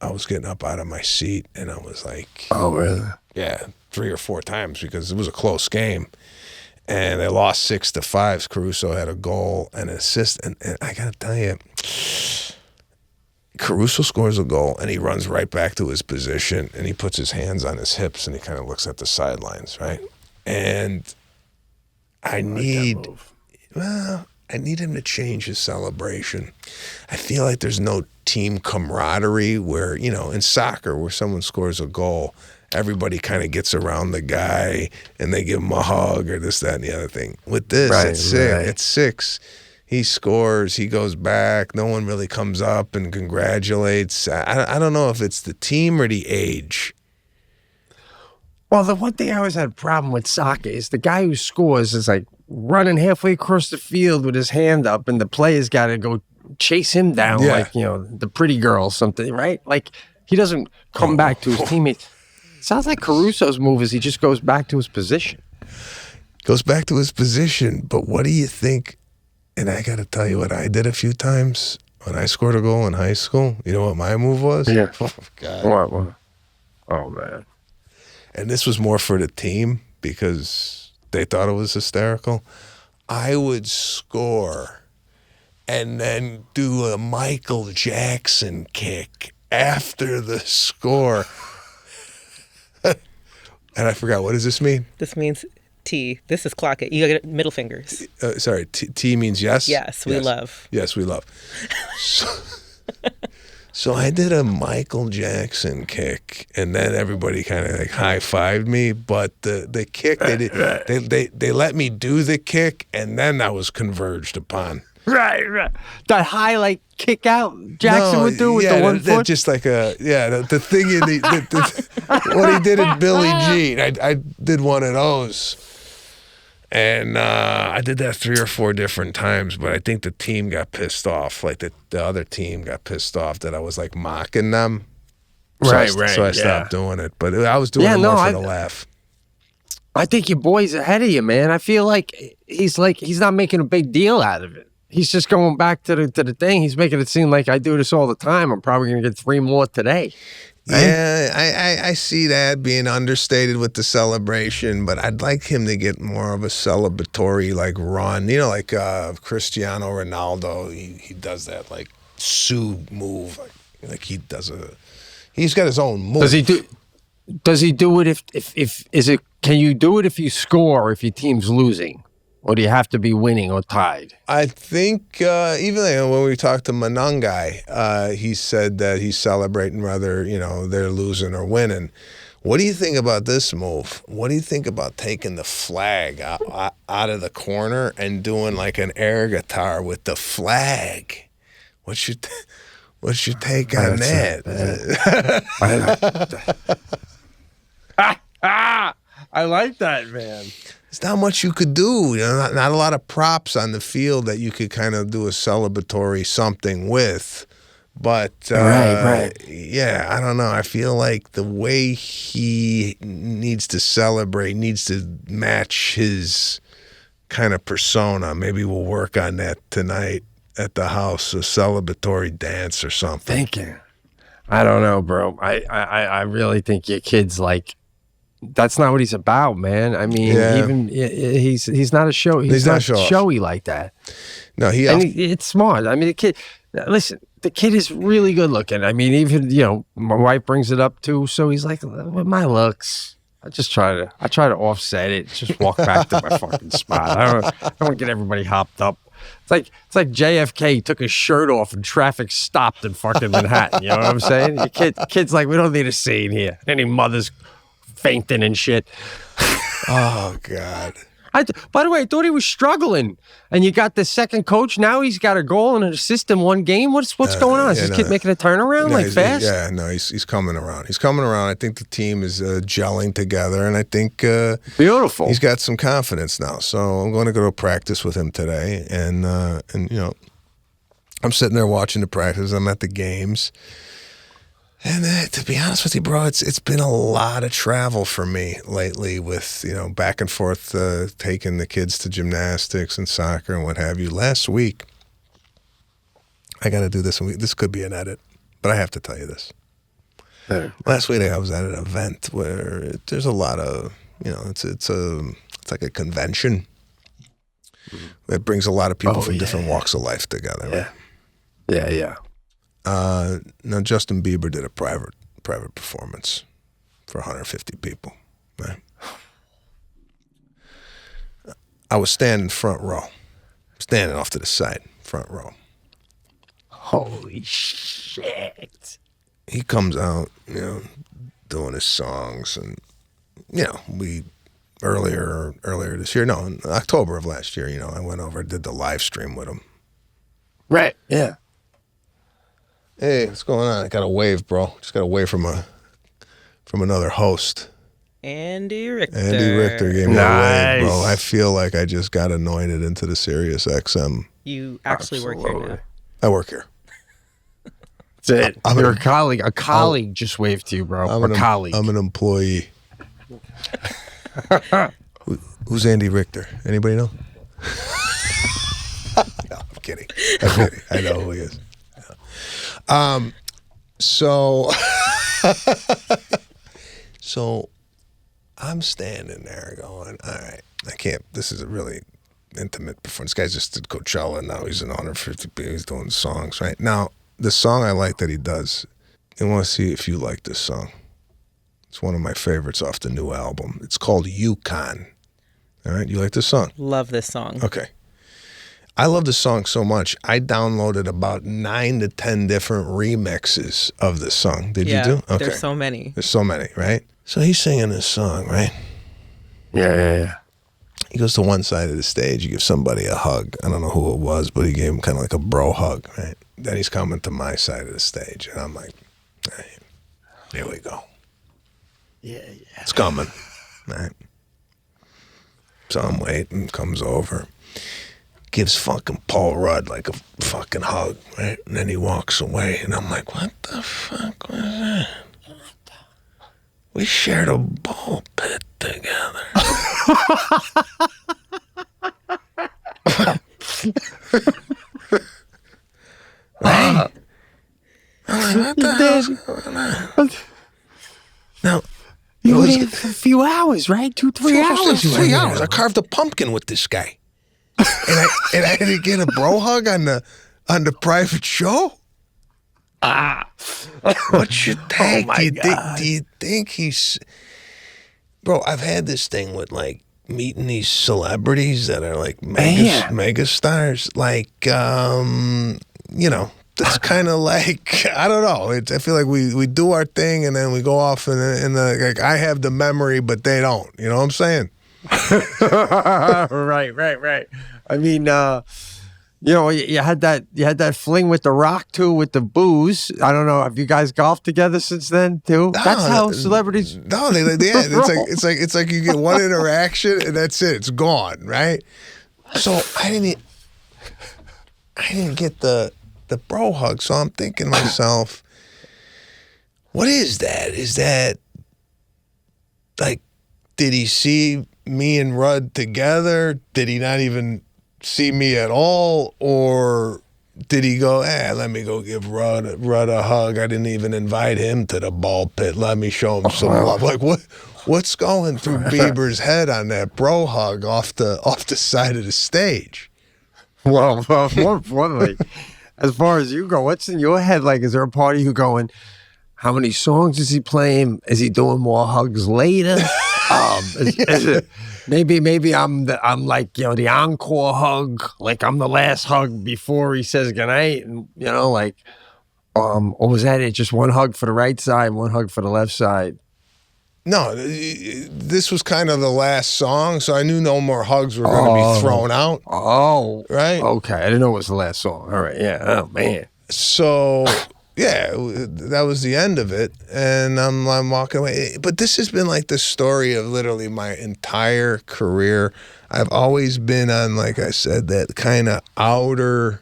I was getting up out of my seat, and I was like, oh really? Yeah, 3 or 4 times because it was a close game, and they lost 6-5. Caruso had a goal and an assist, and I gotta tell you, Caruso scores a goal, and he runs right back to his position, and he puts his hands on his hips, and he kind of looks at the sidelines, right? And I need him to change his celebration. I feel like there's no team camaraderie where, in soccer, where someone scores a goal, everybody kind of gets around the guy and they give him a hug or this, that, and the other thing. With this, at 6, He scores, he goes back. No one really comes up and congratulates. I don't know if it's the team or the age. Well, the one thing I always had a problem with soccer is the guy who scores is like running halfway across the field with his hand up, and the player's got to go chase him down like, the pretty girl or something, right? Like, he doesn't come back to his teammates. Sounds like Caruso's move is he just goes back to his position. Goes back to his position, but what do you think? And I got to tell you what I did a few times when I scored a goal in high school. You know what my move was? Yeah. Oh, God. What? Oh, man. And this was more for the team because they thought it was hysterical. I would score and then do a Michael Jackson kick after the score. And I forgot, what does this mean? This means T. This is clock it. You got middle fingers. Sorry, T means yes? Yes, we love. Yes, we love. So I did a Michael Jackson kick, and then everybody kind of like high-fived me. But the kick, they let me do the kick, and then I was converged upon. Right. That high, like, kick out Jackson would do with the 1 foot? Just like the thing in what he did in Billie Jean. I did one of those. And I did that 3 or 4 different times, but I think the team got pissed off. Like the other team got pissed off that I was like mocking them. So I stopped doing it. But I was doing it more for the laugh. I think your boy's ahead of you, man. I feel like he's not making a big deal out of it. He's just going back to the thing. He's making it seem like I do this all the time. I'm probably going to get 3 more today. Right? Yeah, I see that being understated with the celebration, but I'd like him to get more of a celebratory like run. You know, like Cristiano Ronaldo, he does that like Sue move. Like he's got his own move. Does he do it can you do it if you score if your team's losing? Or do you have to be winning or tied? I think even when we talked to Manungai, he said that he's celebrating whether, they're losing or winning. What do you think about this move? What do you think about taking the flag out of the corner and doing like an air guitar with the flag? What's your take on that? I like that, man. There's not much you could do. Not a lot of props on the field that you could kind of do a celebratory something with. But, right. Yeah, I don't know. I feel like the way he needs to celebrate needs to match his kind of persona. Maybe we'll work on that tonight at the house, a celebratory dance or something. Thinking. I don't know, bro. I really think your kid's like, that's not what he's about, man. I mean, even he's not a show. He's not showy like that. No, it's smart. I mean, the kid. Listen, the kid is really good looking. I mean, even my wife brings it up too. So he's like, with my looks, I try to offset it. Just walk back to my fucking spot. I don't get everybody hopped up. It's like JFK took his shirt off and traffic stopped in fucking Manhattan. You know what I'm saying? Your kid's like, we don't need a scene here. Any mothers fainting and shit. Oh, God. By the way, I thought he was struggling. And you got the second coach. Now he's got a goal and an assist in one game. What's going on? Is this kid making a turnaround fast? Yeah, no, he's coming around. He's coming around. I think the team is gelling together, and I think beautiful. He's got some confidence now. So I'm going to go to practice with him today, and I'm sitting there watching the practice. I'm at the games. And to be honest with you, bro, it's been a lot of travel for me lately with, back and forth, taking the kids to gymnastics and soccer and what have you. Last week, I got to do this. This could be an edit, but I have to tell you this. Last week, I was at an event where there's a lot of, it's like a convention. It brings a lot of people from different walks of life together. Yeah. Yeah. Now Justin Bieber did a private performance for 150 people. Right? I was standing front row, standing off to the side, front row. Holy shit! He comes out, doing his songs, and we earlier this year, in October of last year, I went over, did the live stream with him. Right. Yeah. Hey, what's going on? I got a wave, bro. Just got a wave from another host. Andy Richter. Andy Richter gave me a wave, bro. Nice. I feel like I just got anointed into the Sirius XM. You actually work here now. I work here. That's it. I'm You're an- a colleague. A colleague just waved to you, bro. A colleague. I'm an employee. Who's Andy Richter? Anybody know? No, I'm kidding. I know who he is. Yeah. So I'm standing there going, all right, I can't. This is a really intimate performance. This guy just did Coachella, and now he's in honor 50. He's doing songs right now. The song I like that he does. I want to see if you like this song. It's one of my favorites off the new album. It's called Yukon. All right, you like this song? Love this song. Okay. I love the song so much, I downloaded about 9 to 10 different remixes of this song. Did you do? Okay. There's so many. There's so many, right? So he's singing this song, right? Yeah. He goes to one side of the stage. He gives somebody a hug. I don't know who it was, but he gave him kind of like a bro hug, right? Then he's coming to my side of the stage, and I'm like, hey, here we go. Yeah. It's coming, right? So I'm waiting, comes over, gives fucking Paul Rudd like a fucking hug, right? And then he walks away, and I'm like, what the fuck was that? We shared a ball pit together. Right? I'm like, what the hell's going on? Now, You were there for a few hours, right? 2-3 hours. 3 hours. I carved a pumpkin with this guy, and I didn't get a bro hug on the private show. What you think? Do you think he's? Bro, I've had this thing with like meeting these celebrities that are like mega stars, like That's kind of like, I don't know. I feel like we do our thing and then we go off and like I have the memory, but they don't. You know what I'm saying? Right. I mean, you had that fling with The Rock too, with the booze. I don't know. Have you guys golfed together since then too? That's how celebrities. No, it's like you get one interaction and that's it. It's gone, right? So I didn't get the bro hug. So I'm thinking to myself, what is that? Is that like, did he see me and Rudd together? Did he not even see me at all? Or did he go, let me go give Rudd a hug. I didn't even invite him to the ball pit. Let me show him some love. Like what's going through Bieber's head on that bro hug off the side of the stage? Well, more importantly, as far as you go, what's in your head? Like, is there a part of you going, how many songs is he playing? Is he doing more hugs later? Is it, maybe I'm like, the encore hug, like I'm the last hug before he says goodnight, and or was that it? Just one hug for the right side, one hug for the left side? No, this was kind of the last song, so I knew no more hugs were going to be thrown out. Oh, right. Okay, I didn't know it was the last song. All right, yeah. Oh man. So yeah, that was the end of it, and I'm walking away. But this has been like the story of literally my entire career. I've always been on, like I said, that kind of outer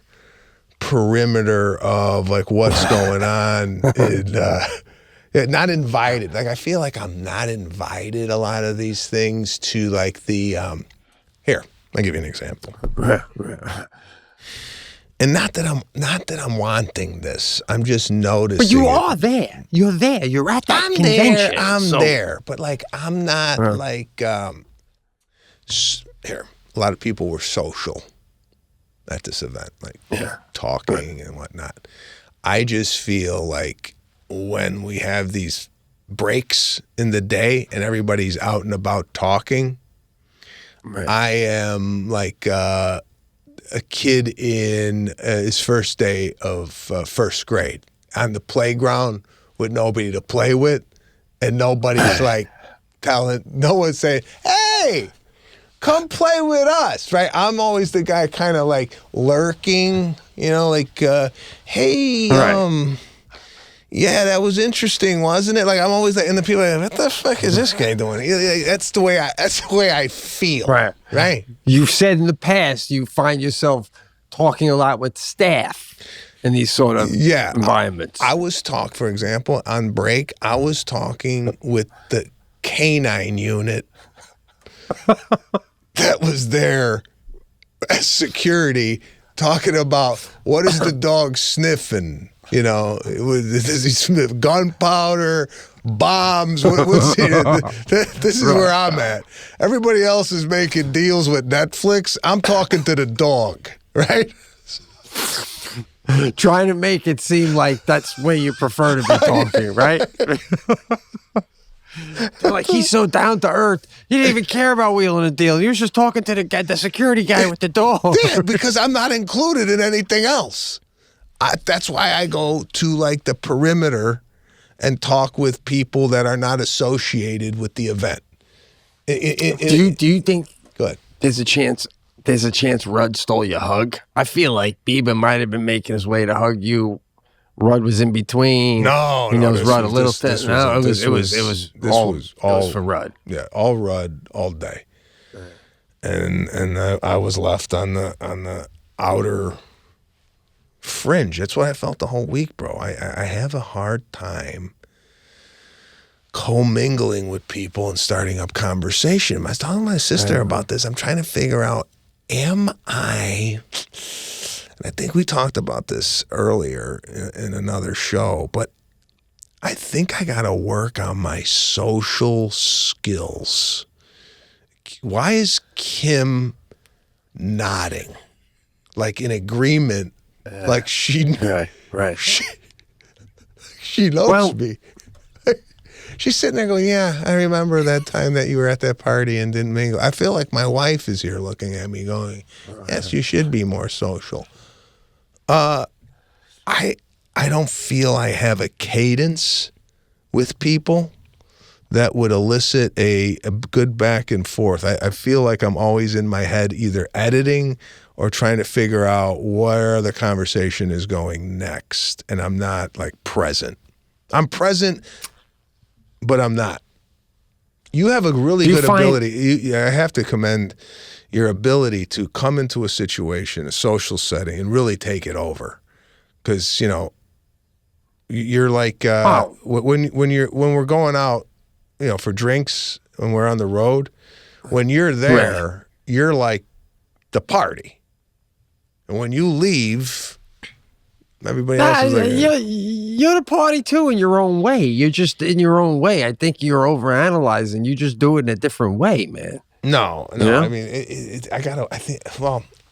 perimeter of like what's going on. Not invited. Like I feel like I'm not invited a lot of these things to like the here, I'll give you an example. And not that I'm wanting this. I'm just noticing. But you are there. You're there. You're at that convention. I'm there. But like I'm not like here. A lot of people were social at this event, like talking and whatnot. I just feel like when we have these breaks in the day and everybody's out and about talking, I am like a kid in his first day of first grade on the playground with nobody to play with, and nobody's like no one's saying, hey, come play with us, right? I'm always the guy kind of like lurking, like, hey, Right. yeah, that was interesting, wasn't it? Like I'm always like, and the people are like, what the fuck is this guy doing? That's the way I feel. Right. You've said in the past you find yourself talking a lot with staff in these sort of environments. I was for example, on break, I was talking with the canine unit that was there as security, talking about what is the dog sniffing? Does he sniff gunpowder, bombs? This is where I'm at. Everybody else is making deals with Netflix. I'm talking to the dog, right? Trying to make it seem like that's where you prefer to be talking, right? They're like, he's so down to earth. He didn't even care about wheeling a deal. He was just talking to the security guy with the dog. Yeah, because I'm not included in anything else. That's why I go to like the perimeter and talk with people that are not associated with the event. Do you think Good. there's a chance Rudd stole your hug? I feel like Bieber might have been making his way to hug you. Rudd was in between. No, he knows Rudd a little this bit. was It was all for Rudd. Yeah, all Rudd all day. And I was left on the outer fringe. That's what I felt the whole week, bro. I have a hard time commingling with people and starting up conversation. I was talking to my sister about this. I'm trying to figure out, am I, and I think we talked about this earlier in another show, but I think I got to work on my social skills. Why is Kim nodding? Like in agreement, like she knows me. She's sitting there going, yeah, I remember that time that you were at that party and didn't mingle. I feel like my wife is here looking at me going, yes, you should be more social. I don't feel I have a cadence with people that would elicit a good back and forth. I feel like I'm always in my head either editing or trying to figure out where the conversation is going next, and I'm not like present. I'm present, but I'm not. You have a really good ability. I have to commend your ability to come into a situation, a social setting, and really take it over. Because you're like when we're going out, for drinks, when we're on the road, when you're there, you're like the party. And when you leave, everybody else is like, you're the party too in your own way. You're just in your own way. I think you're overanalyzing. You just do it in a different way, man. No. Yeah? I mean,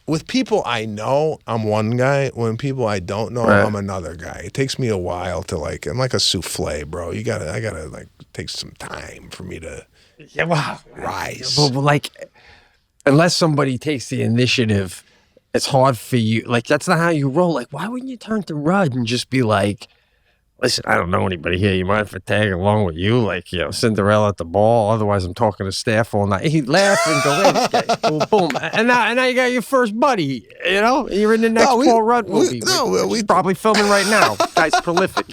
with people I know, I'm one guy. When people I don't know, I'm another guy. It takes me a while to I'm like a souffle, bro. I gotta like take some time for me to rise. But unless somebody takes the initiative, it's hard for you. Like, that's not how you roll. Like, why wouldn't you turn to Rudd and just be like, listen, I don't know anybody here. You mind if I tag along with you? Like, Cinderella at the ball. Otherwise, I'm talking to staff all night. He'd laugh and go, hey, this guy, boom, boom. And now you got your first buddy, You're in the next Paul Rudd movie. He's probably filming right now. Guy's prolific.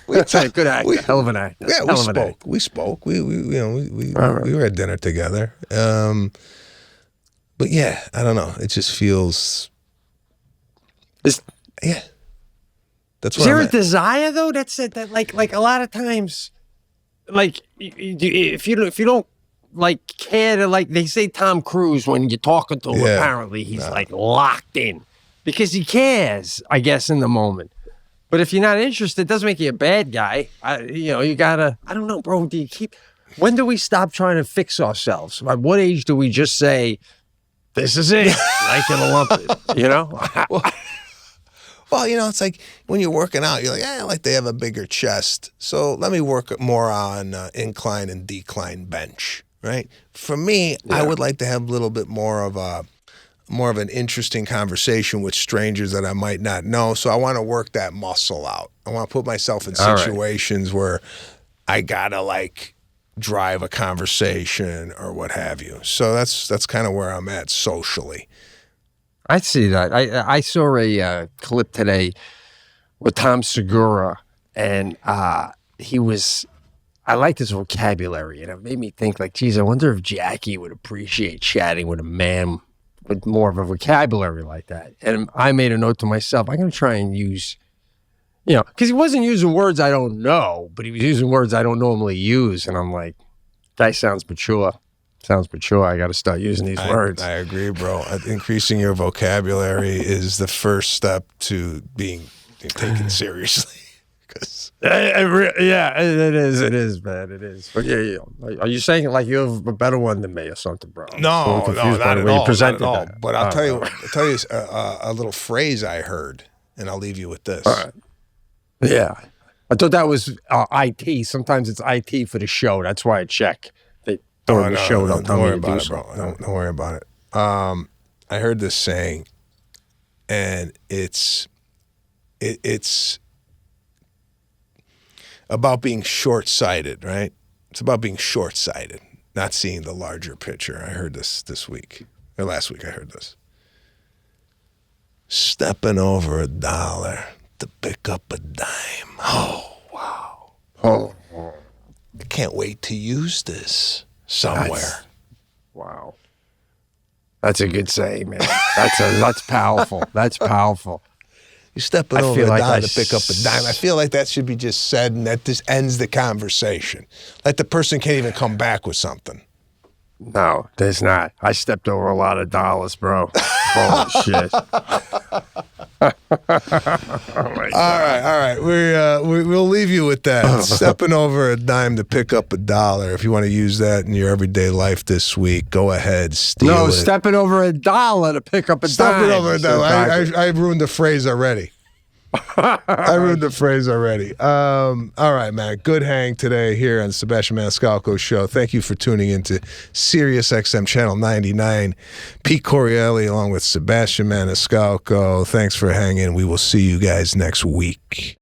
Good actor. Hell of an actor. Yeah, we spoke. We were at dinner together. But yeah, I don't know. It just feels. That's what Is there a desire though? That's it. That like a lot of times, like if you don't like care to they say Tom Cruise when you're talking to him. Yeah. Apparently he's like locked in because he cares. I guess in the moment. But if you're not interested, it doesn't make you a bad guy. You gotta. I don't know, bro. When do we stop trying to fix ourselves? At what age do we just say, "This is it"? Like in a lump, Well, it's like when you're working out, you're like, I like to have a bigger chest. So let me work more on incline and decline bench, right? For me, I would like to have a little bit more of an interesting conversation with strangers that I might not know. So I want to work that muscle out. I want to put myself in situations where I gotta drive a conversation or what have you. So that's kind of where I'm at socially. I see that. I saw a clip today with Tom Segura, and he was. I liked his vocabulary, and it made me think, like, geez, I wonder if Jackie would appreciate chatting with a man with more of a vocabulary like that. And I made a note to myself, I'm going to try and use, because he wasn't using words I don't know, but he was using words I don't normally use. And I'm like, guy sounds mature. Sounds mature. I got to start using these words. I agree, bro. Increasing your vocabulary is the first step to being taken seriously. Yeah, it is, man. It is. But yeah. Are you saying it like you have a better one than me or something, bro? No, not at all. Not at all. But I'll tell you a little phrase I heard, and I'll leave you with this. All right. Yeah. I thought that was IT. Sometimes it's IT for the show. That's why I check. They throw the show. Don't worry about it, bro. Don't worry about it. I heard this saying, and it's about being short-sighted, right? It's about being short-sighted, not seeing the larger picture. I heard this week, or last week I heard this. Stepping over $1 to pick up a dime. Oh, wow. Oh. I can't wait to use this somewhere. Wow. That's a good saying, man. That's powerful. That's powerful. You're stepping over $1 to pick up a dime. I feel like that should be just said, and that just ends the conversation. Like the person can't even come back with something. No, there's not. I stepped over a lot of dollars, bro. Holy shit. Oh my God. All right. We'll leave you with that. Stepping over a dime to pick up $1. If you want to use that in your everyday life this week, go ahead, steal it. Stepping over $1 to pick up a dime. Stepping over a dime. I ruined the phrase already. All right, man. Good hang today here on Sebastian Maniscalco Show. Thank you for tuning into Sirius XM Channel 99. Pete Correale along with Sebastian Maniscalco. Thanks for hanging. We will see you guys next week.